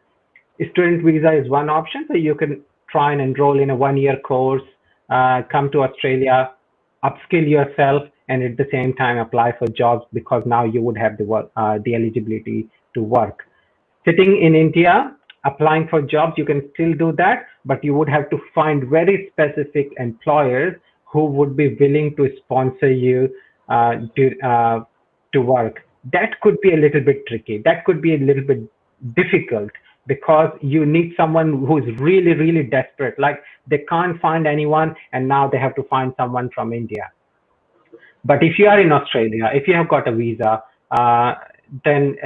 A: Student visa is one option, so you can try and enroll in a 1-year course, come to Australia, upskill yourself, and at the same time apply for jobs because now you would have the eligibility to work. Sitting in India, applying for jobs, you can still do that, but you would have to find very specific employers who would be willing to sponsor you to work. That could be a little bit tricky. That could be a little bit difficult because you need someone who's really, really desperate. Like they can't find anyone and now they have to find someone from India. But if you are in Australia, if you have got a visa, then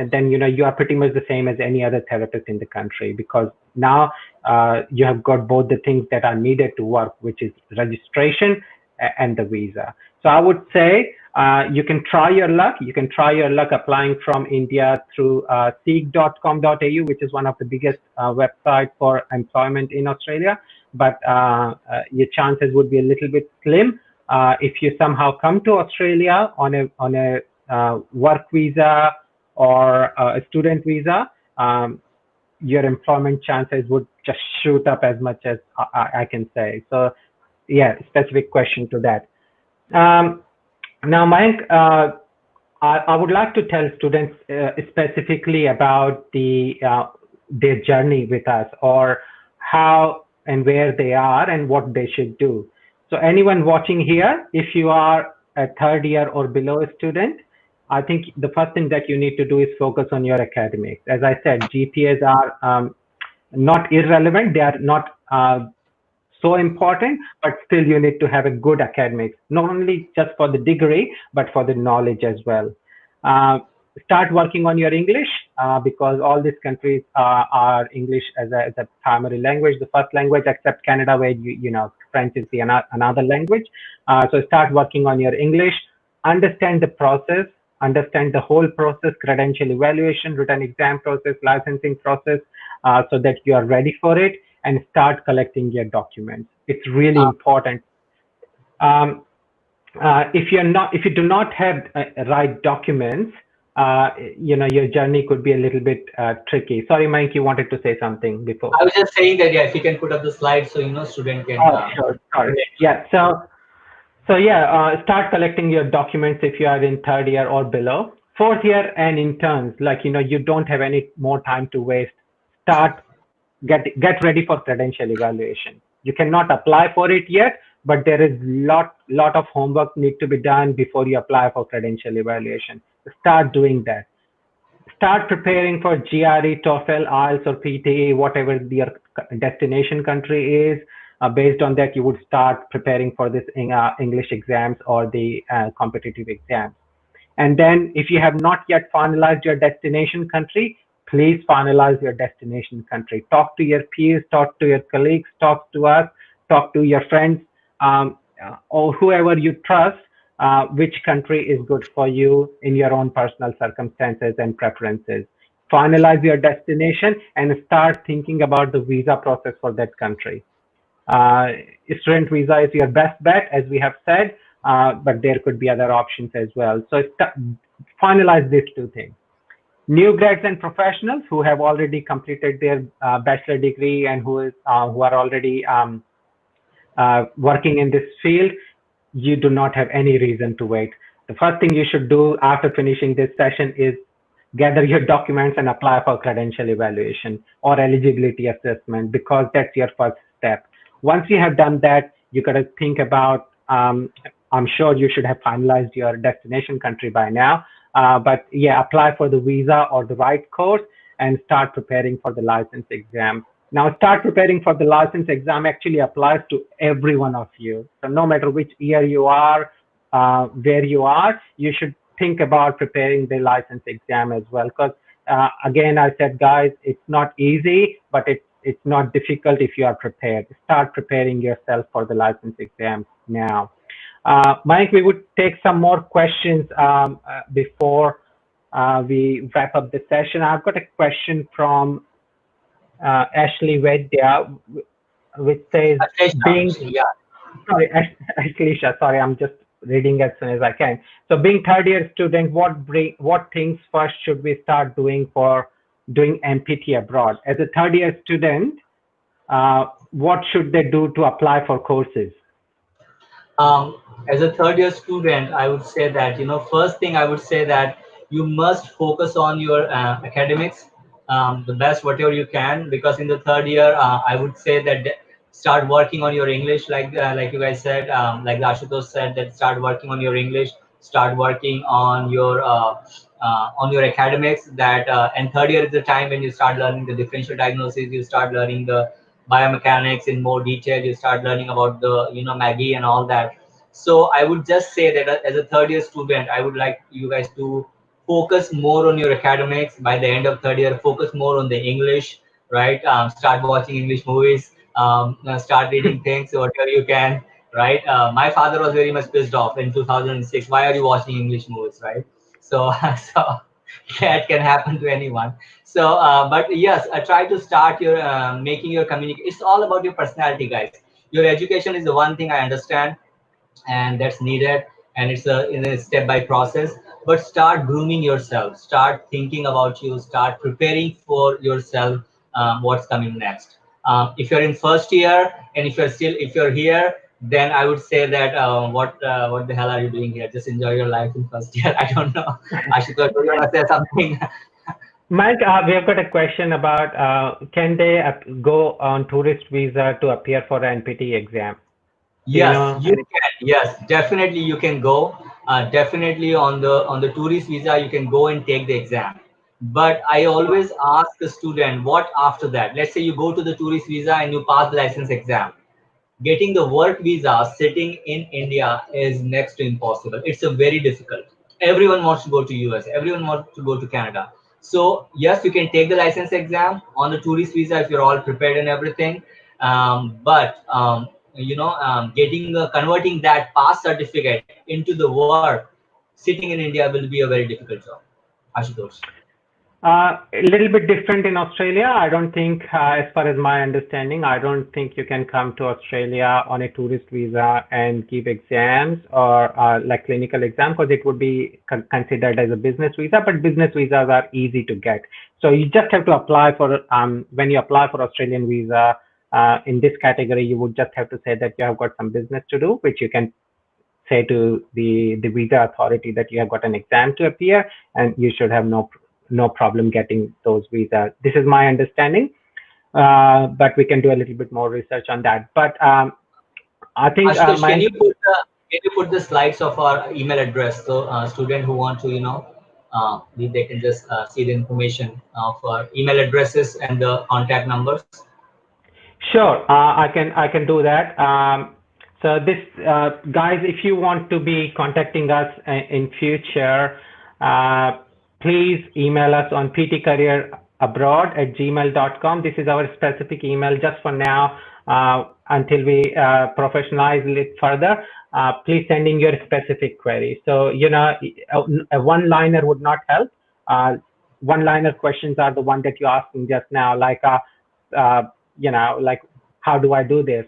A: you are pretty much the same as any other therapist in the country because now you have got both the things that are needed to work, which is registration and the visa. So I would say you can try your luck. You can try your luck applying from India through seek.com.au, which is one of the biggest websites for employment in Australia. But your chances would be a little bit slim if you somehow come to Australia on a work visa or a student visa. Your employment chances would just shoot up as much as I can say. So yeah, specific question to that. Now, Mayank, I would like to tell students specifically about their journey with us, or how and where they are and what they should do. So anyone watching here, if you are a third year or below student, I think the first thing that you need to do is focus on your academics. As I said, GPAs are not irrelevant. They are not so important, but still you need to have a good academics, not only just for the degree, but for the knowledge as well. Start working on your English because all these countries are English as a primary language, the first language, except Canada, where French is another language. So start working on your English, understand the process, understand the whole process, credential evaluation, written exam process, licensing process, so that you are ready for it, and start collecting your documents. It's really important. If you do not have right documents, your journey could be a little bit tricky. Sorry, Mike, you wanted to say something before.
B: I was just saying that, yeah, if you can put up the slide so student can.
A: Sure. Sorry. Yeah. So yeah, start collecting your documents if you are in third year or below. Fourth year and interns, you don't have any more time to waste. Get ready for credential evaluation. You cannot apply for it yet, but there is lot of homework need to be done before you apply for credential evaluation. Start doing that. Start preparing for GRE, TOEFL, IELTS, or PTE, whatever your destination country is. Based on that, you would start preparing for this English exams or the competitive exams. And then if you have not yet finalized your destination country, please finalize your destination country. Talk to your peers, talk to your colleagues, talk to us, talk to your friends, or whoever you trust, which country is good for you in your own personal circumstances and preferences. Finalize your destination and start thinking about the visa process for that country. Uh, Student visa is your best bet, as we have said, but there could be other options as well. So finalize these two things. New grads and professionals who have already completed their bachelor degree and who are already working in this field, you do not have any reason to wait. The first thing you should do after finishing this session is gather your documents and apply for credential evaluation or eligibility assessment, because that's your first step. Once you have done that, you got to think about, I'm sure you should have finalized your destination country by now, but yeah, apply for the visa or the right course and start preparing for the license exam. Now, start preparing for the license exam actually applies to every one of you. So no matter which year you are, where you are, you should think about preparing the license exam as well. Because again, I said, guys, it's not easy, but it's not difficult if you are prepared. Start preparing yourself for the license exam now. Mike, we would take some more questions before we wrap up the session. I've got a question from Ashley Vedya, which says,
B: Yeah.
A: sorry, Ashleisha, sorry, I'm just reading as soon as I can. So being third year student, what things first should we start doing for doing MPT abroad? As a third year student, what should they do to apply for courses?
B: As a third year student, I would say that, first thing I would say that you must focus on your academics, the best whatever you can, because in the third year, I would say that start working on your English, like you guys said, like Ashutosh said, that start working on your English, start working on your academics. And third year is the time when you start learning the differential diagnosis, you start learning the biomechanics in more detail, you start learning about the Maggie and all that. So I would just say that as a third year student, I would like you guys to focus more on your academics. By the end of third year, focus more on the English, right? Start watching English movies, start reading things whatever you can, right? My father was very much pissed off in 2006. Why are you watching English movies, right? So so that can happen to anyone. So but yes, try to start your making your communication. It's all about your personality, guys. Your education is the one thing I understand, and that's needed, and it's in a step by process. But start grooming yourself, start thinking about you, start preparing for yourself, what's coming next. If you're in first year, and if you're here, then I would say that what the hell are you doing here? Just enjoy your life in first year. I don't know. Ashutosh, do you want to say something?
A: Mike, we have got a question about can they go on tourist visa to appear for an NPT exam? Do you
B: Yes,
A: know?
B: you can. Yes, definitely you can go. Definitely on the tourist visa you can go and take the exam. But I always ask a student, what after that? Let's say you go to the tourist visa and you pass the license exam. Getting the work visa sitting in India is next to impossible. It's a very difficult. Everyone wants to go to US. Everyone wants to go to Canada. So yes, you can take the license exam on the tourist visa if you're all prepared and everything. But getting converting that pass certificate into the work sitting in India will be a very difficult job. Ashutosh.
A: A little bit different in Australia. I don't think, as far as my understanding, I don't think you can come to Australia on a tourist visa and give exams or like clinical exam, because it would be considered as a business visa. But business visas are easy to get. So you just have to apply for, when you apply for Australian visa, in this category, you would just have to say that you have got some business to do, which you can say to the visa authority that you have got an exam to appear, and you should have no problem getting those visas. This is my understanding, but we can do a little bit more research on that. But I think
B: Ashutosh, can you put the slides of our email address, so student who want to they can just see the information of our email addresses and the contact numbers.
A: sure, I can do that. So this guys, if you want to be contacting us in future, please email us on ptcareer abroad@gmail.com. This is our specific email just for now until we professionalize it further. Please send in your specific query. So, a one-liner would not help. One-liner questions are the one that you're asking just now, like, like, how do I do this?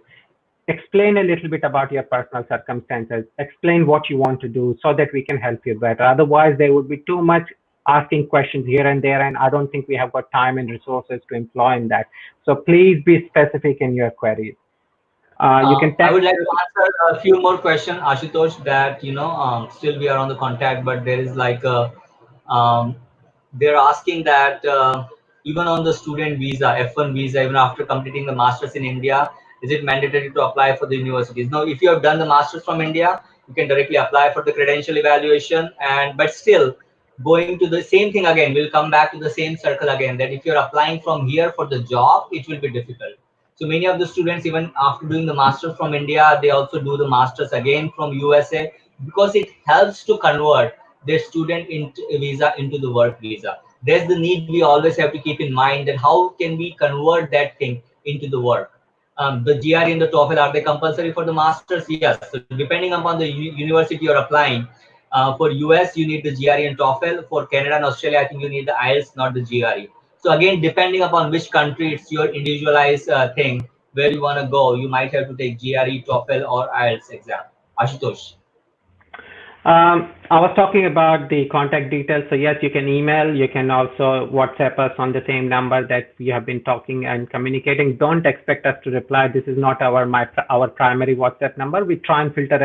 A: Explain a little bit about your personal circumstances. Explain what you want to do so that we can help you better. Otherwise, there would be too much asking questions here and there, and I don't think we have got time and resources to employ in that. So please be specific in your queries. You can
B: I would like to answer a few more questions, Ashutosh, that, still we are on the contact, but there is like um, they're asking that even on the student visa, F1 visa, even after completing the masters in India, is it mandatory to apply for the universities? Now, if you have done the masters from India, you can directly apply for the credential evaluation, but still going to the same thing again, we'll come back to the same circle again, that if you're applying from here for the job, it will be difficult. So many of the students, even after doing the masters from India, they also do the masters again from USA, because it helps to convert their student visa into the work visa. There's the need we always have to keep in mind, that how can we convert that thing into the work. The GRE and the TOEFL, are they compulsory for the masters? Yes. So depending upon the university you're applying, for US you need the GRE and TOEFL. For Canada and Australia, I think you need the IELTS, not the GRE. So again, depending upon which country, it's your individualized thing where you want to go. You might have to take GRE, TOEFL, or IELTS exam. Ashutosh.
A: I was talking about the contact details. So yes, you can email. You can also WhatsApp us on the same number that we have been talking and communicating. Don't expect us to reply. This is not our primary WhatsApp number. We try and filter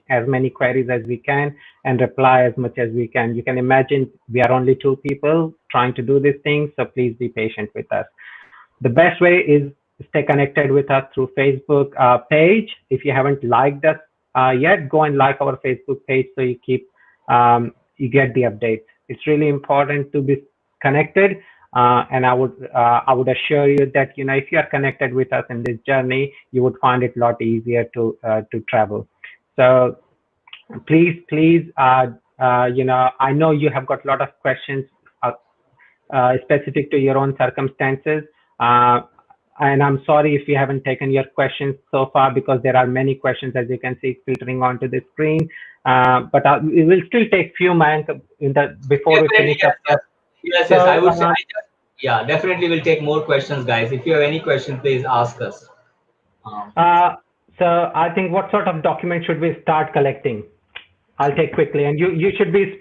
A: as many queries as we can and reply as much as we can. You can imagine we are only two people trying to do these things. So please be patient with us. The best way is stay connected with us through Facebook page. If you haven't liked us yet, go and like our Facebook page so you get the updates. It's really important to be connected, and I would assure you that if you are connected with us in this journey, you would find it a lot easier to travel. So please, I know you have got a lot of questions specific to your own circumstances. And I'm sorry if we haven't taken your questions so far, because there are many questions, as you can see, filtering onto the screen. But we will still take few, Mayank, before we finish up.
B: Yes, so, I would say, yeah, definitely we'll take more questions, guys. If you have any questions, please ask us.
A: So I think, what sort of documents should we start collecting? I'll take quickly, and you should be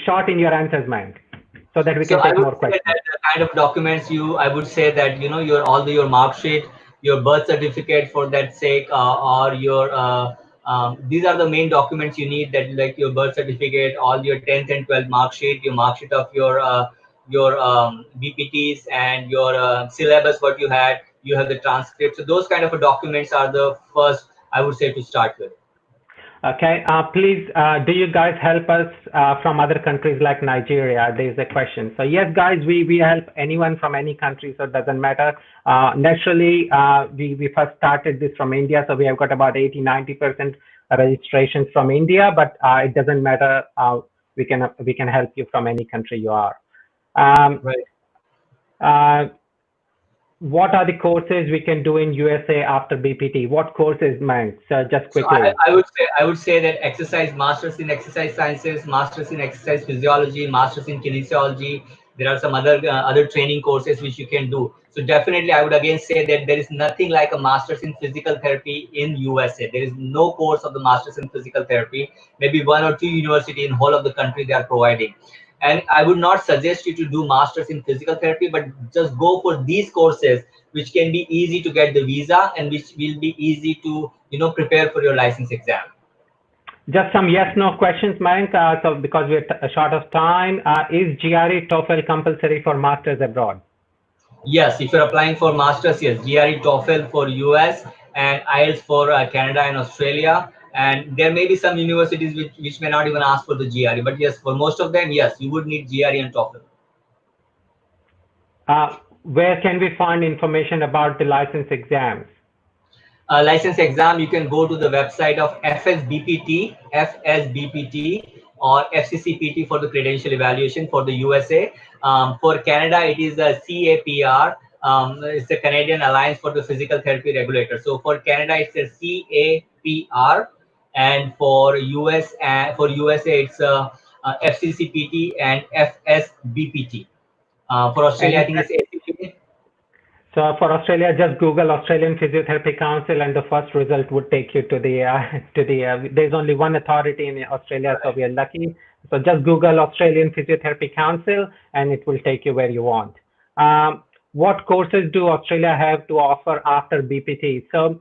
A: short in your answers, Mayank, so that we can take more questions.
B: The kind of documents I would say that your mark sheet, your birth certificate for that sake, or your these are the main documents you need, that like your birth certificate, all your 10th and 12th mark sheet, your mark sheet of your BPTs, and your syllabus, what you had, you have the transcript. So those kind of documents are the first, I would say, to start with.
A: Okay, please, do you guys help us from other countries like Nigeria? There's a question. So yes, guys, we help anyone from any country, so it doesn't matter. Naturally, we first started this from India, so we have got about 80-90% registrations from India, but it doesn't matter. We can help you from any country you are.
B: Right.
A: What are the courses we can do in USA after BPT? What courses, man? So just quickly.
B: So I would say that exercise, masters in exercise sciences, masters in exercise physiology, masters in kinesiology. There are some other training courses which you can do. So definitely, I would again say that there is nothing like a masters in physical therapy in USA. There is no course of the masters in physical therapy. Maybe 1 or 2 universities in whole of the country they are providing. And I would not suggest you to do masters in physical therapy, but just go for these courses, which can be easy to get the visa and which will be easy to prepare for your license exam.
A: Just some yes/no questions, Mayank. So because we're short of time, is GRE TOEFL compulsory for masters abroad?
B: Yes, if you're applying for masters, yes, GRE TOEFL for US and IELTS for Canada and Australia. And there may be some universities which may not even ask for the GRE, but yes, for most of them, yes, you would need GRE and TOEFL.
A: Where can we find information about the license exams?
B: License exam, you can go to the website of FSBPT, or FCCPT for the credential evaluation for the USA. For Canada, it is a CAPR. It's the Canadian Alliance for the Physical Therapy Regulator. So for Canada, it's a CAPR, and for USA, it's a FCCPT and FSBPT. For Australia, I
A: And
B: think it's APPT.
A: so for Australia, just Google Australian Physiotherapy Council, and the first result would take you to the there's only one authority in Australia, so we are lucky. So just Google Australian Physiotherapy Council, and it will take you where you want. What courses do Australia have to offer after BPT? So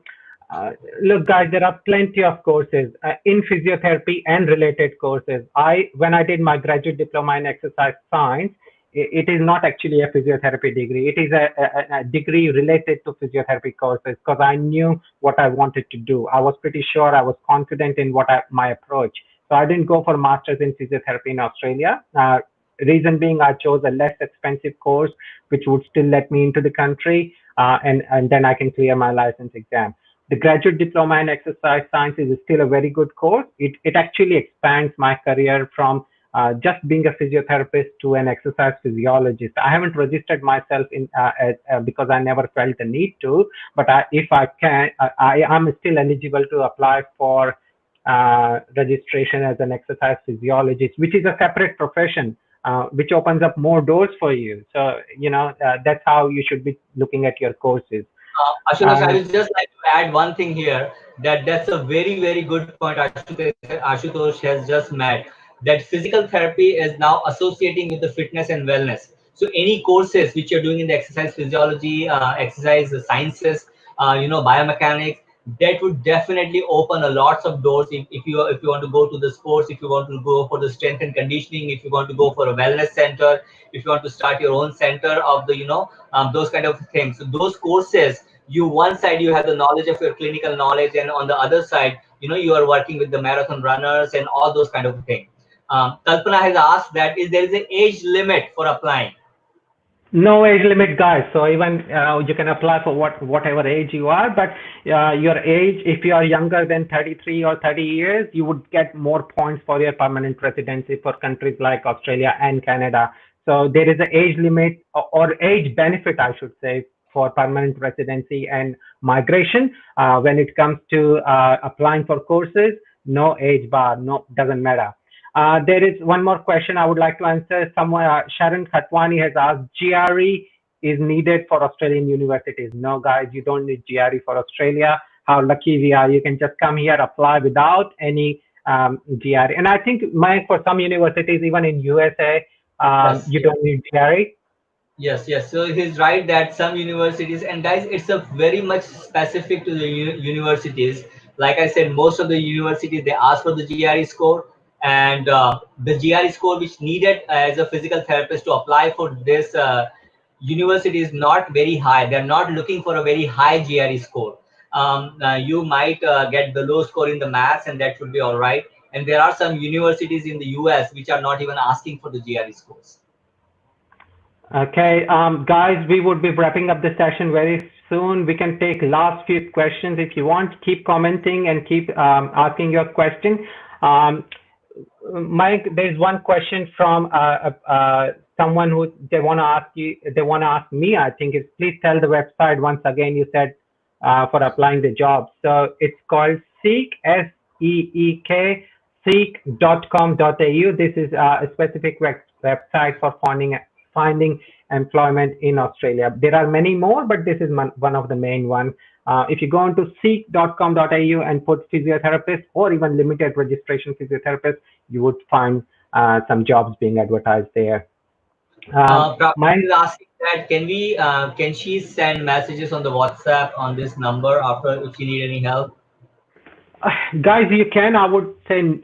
A: look, guys, there are plenty of courses in physiotherapy and related courses. When I did my graduate diploma in exercise science, it is not actually a physiotherapy degree. It is a degree related to physiotherapy courses because I knew what I wanted to do. I was pretty sure, I was confident in my approach. So I didn't go for masters in physiotherapy in Australia. Reason being, I chose a less expensive course, which would still let me into the country, and then I can clear my license exam. The graduate diploma in exercise science is still a very good course. It actually expands my career from just being a physiotherapist to an exercise physiologist. I haven't registered myself in because I never felt the need to, but if I can, I am still eligible to apply for registration as an exercise physiologist, which is a separate profession, which opens up more doors for you. So, that's how you should be looking at your courses.
B: Ashutosh, I would just like to add one thing here, that's a very, very good point Ashutosh has just made, that physical therapy is now associating with the fitness and wellness. So any courses which you're doing in the exercise physiology, exercise sciences, biomechanics, that would definitely open a lots of doors if you want to go to the sports, if you want to go for the strength and conditioning, if you want to go for a wellness center, if you want to start your own center of the those kind of things. So those courses, one side you have the knowledge of your clinical knowledge, and on the other side you are working with the marathon runners and all those kind of things. Kalpana has asked that there is an age limit for applying?
A: No age limit, guys. So even you can apply for whatever age you are, but your age, if you are younger than 33 or 30 years, you would get more points for your permanent residency for countries like Australia and Canada. So there is an age limit or age benefit, I should say, for permanent residency and migration. When it comes to applying for courses, no age bar, no, doesn't matter. There is one more question I would like to answer. Sharon Khatwani has asked, GRE is needed for Australian universities. No, guys, you don't need GRE for Australia. How lucky we are. You can just come here, apply without any GRE. And I think, Mayank, for some universities, even in USA,
B: Yes,
A: you don't need GRE.
B: Yes. So he's right that some universities, and guys, it's a very much specific to the universities. Like I said, most of the universities, they ask for the GRE score, and the GRE score which needed as a physical therapist to apply for this university is not very high. They're not looking for a very high GRE score. You might get the low score in the maths, and that should be all right. And there are some universities in the US which are not even asking for the GRE scores.
A: Okay, guys, we would be wrapping up the session very soon. We can take last few questions if you want. Keep commenting and keep asking your question. Mike, there's one question from someone who they want to ask you. They want to ask me. I think is please tell the website once again. You said for applying the job. So it's called Seek, SEEK, seek.com.au. This is a specific website for finding employment in Australia. There are many more, but this is one of the main ones. If you go into seek.com.au and put physiotherapist or even limited registration physiotherapist, you would find some jobs being advertised there.
B: Mine is asking that can she send messages on the WhatsApp on this number after if she need any help?
A: Guys, you can. I would say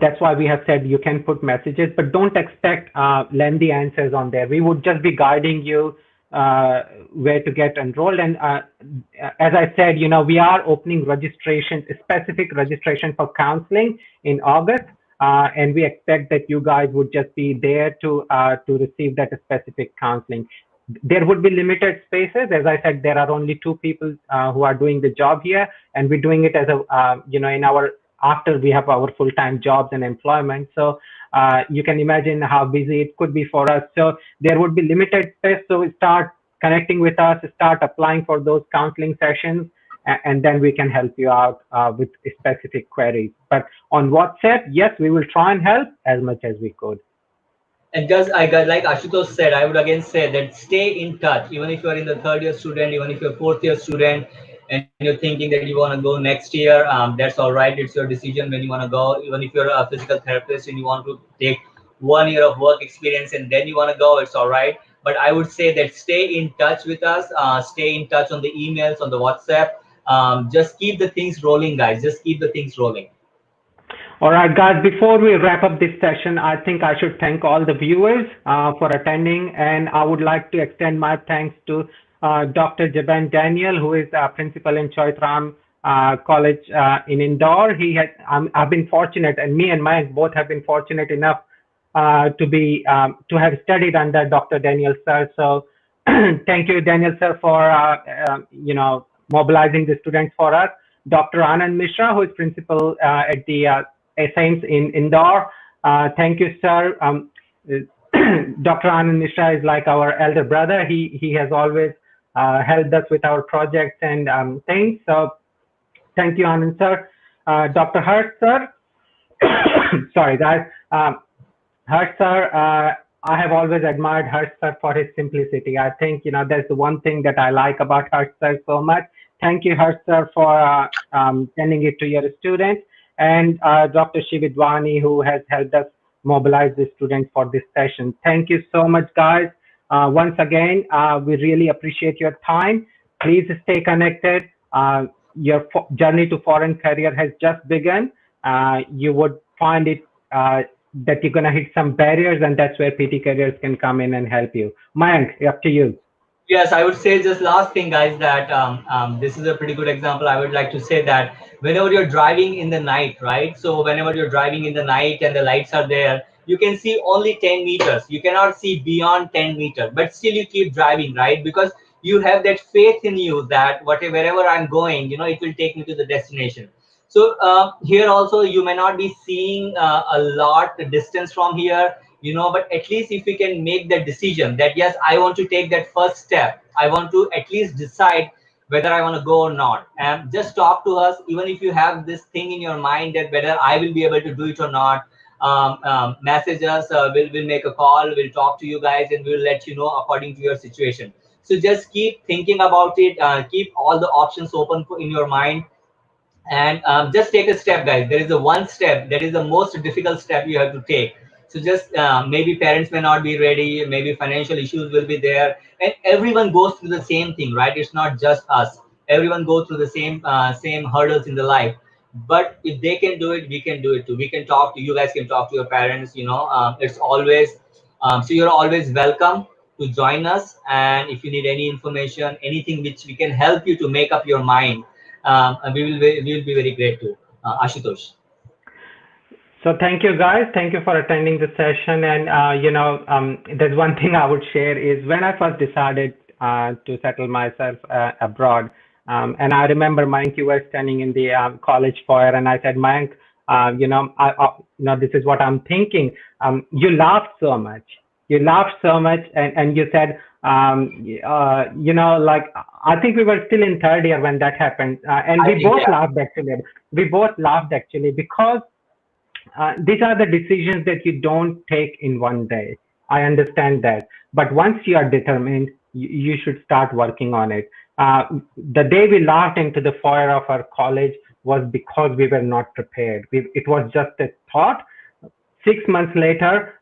A: that's why we have said you can put messages, but don't expect lengthy answers on there. We would just be guiding you where to get enrolled. And as I said, we are opening registration, specific registration for counseling in August. And we expect that you guys would just be there to receive that specific counseling. There would be limited spaces. As I said, there are only 2 people who are doing the job here, and we're doing it as a in our after we have our full-time jobs and employment. So you can imagine how busy it could be for us. So there would be limited space. So we start connecting with us, start applying for those counseling sessions, and then we can help you out with specific queries. But on WhatsApp, yes, we will try and help as much as we could.
B: And just I got, like Ashutosh said, I would again say that stay in touch. Even if you're in the third year student, even if you're fourth year student, and you're thinking that you want to go next year, that's all right. It's your decision when you want to go. Even if you're a physical therapist and you want to take 1 year of work experience and then you want to go, it's all right. But I would say that stay in touch with us. Stay in touch on the emails, on the WhatsApp. Just keep the things rolling, guys. Just keep the things rolling.
A: All right, guys, before we wrap up this session, I think I should thank all the viewers for attending. And I would like to extend my thanks to Dr. Jain Daniel, who is principal in Choitram College in Indore. I've been fortunate, and me and Mayank both have been fortunate enough to have studied under Dr. Daniel sir. So thank you, Daniel sir, for mobilizing the students for us. Dr. Anand Mishra, who is principal at the Saints in Indore. Thank you, sir. Dr. Anand Mishra is like our elder brother. He has always helped us with our projects and things. So thank you, Anand sir. Dr. Hart sir. Sorry, guys. Hart sir, I have always admired Hart sir for his simplicity. I think, that's the one thing that I like about Hart sir so much. Thank you, Hart sir, for sending it to your students. And Dr. Shividwani, who has helped us mobilize the students for this session. Thank you so much, guys. Once again, we really appreciate your time. Please stay connected. Your journey to foreign career has just begun. You would find it that you're going to hit some barriers, and that's where PT Careers can come in and help you. Mayank, up to you.
B: Yes, I would say just last thing, guys, that this is a pretty good example. I would like to say that whenever you're driving in the night, right? So whenever you're driving in the night and the lights are there, you can see only 10 meters. You cannot see beyond 10 meters, but still you keep driving, right? Because you have that faith in you that wherever I'm going, it will take me to the destination. So here also, you may not be seeing a lot distance from here, but at least if we can make the decision that, yes, I want to take that first step, I want to at least decide whether I want to go or not. And just talk to us, even if you have this thing in your mind that whether I will be able to do it or not. Message us, we'll make a call, we'll talk to you guys, and we'll let you know according to your situation. So just keep thinking about it, keep all the options open in your mind, and just take a step, guys. There is a one step that is the most difficult step you have to take. So just maybe parents may not be ready, maybe financial issues will be there, and everyone goes through the same thing, right? It's not just us. Everyone goes through the same hurdles in the life. But if they can do it, we can do it too. We can talk to you guys, can talk to your parents. It's always so you're always welcome to join us. And if you need any information, anything which we can help you to make up your mind, we will be very grateful. Ashutosh.
A: So thank you, guys. Thank you for attending the session. And there's one thing I would share is when I first decided to settle myself abroad, and I remember, Mayank, you were standing in the college foyer, and I said, Mayank, this is what I'm thinking. You laughed so much. You laughed so much, and you said, like, I think we were still in third year when that happened, and we both laughed actually. We both laughed actually because these are the decisions that you don't take in one day. I understand that, but once you are determined, you should start working on it. The day we laughed into the foyer of our college was because we were not prepared. It was just a thought. 6 months later,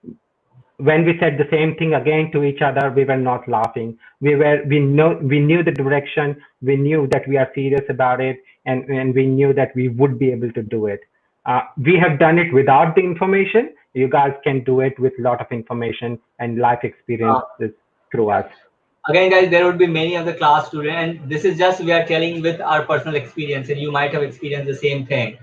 A: when we said the same thing again to each other, we were not laughing. We knew the direction. We knew that we are serious about it, and we knew that we would be able to do it. We have done it without the information. You guys can do it with a lot of information and life experiences through us.
B: Again, guys, there would be many other class students, and this is just we are telling with our personal experience, and you might have experienced the same thing.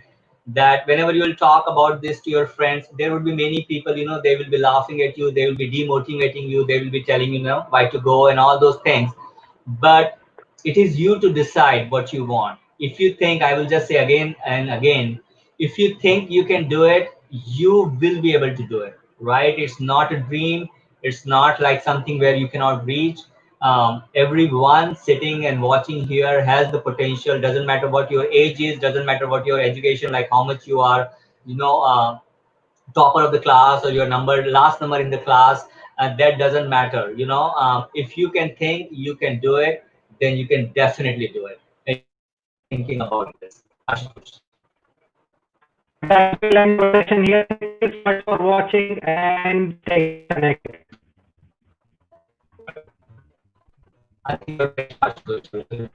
B: That whenever you will talk about this to your friends, there would be many people, they will be laughing at you, they will be demotivating you, they will be telling why to go and all those things. But it is you to decide what you want. If you think, I will just say again and again, if you think you can do it, you will be able to do it, right? It's not a dream. It's not like something where you cannot reach. Everyone sitting and watching here has the potential. Doesn't matter what your age is, doesn't matter what your education, like how much you are, you know, topper of the class or your last number in the class. That doesn't matter, if you can think you can do it, then you can definitely do it. And you should be thinking about this. Ashutosh.
A: That will end our session here. Thank you so much for watching and stay connected.
B: I think you're right, Ashutosh.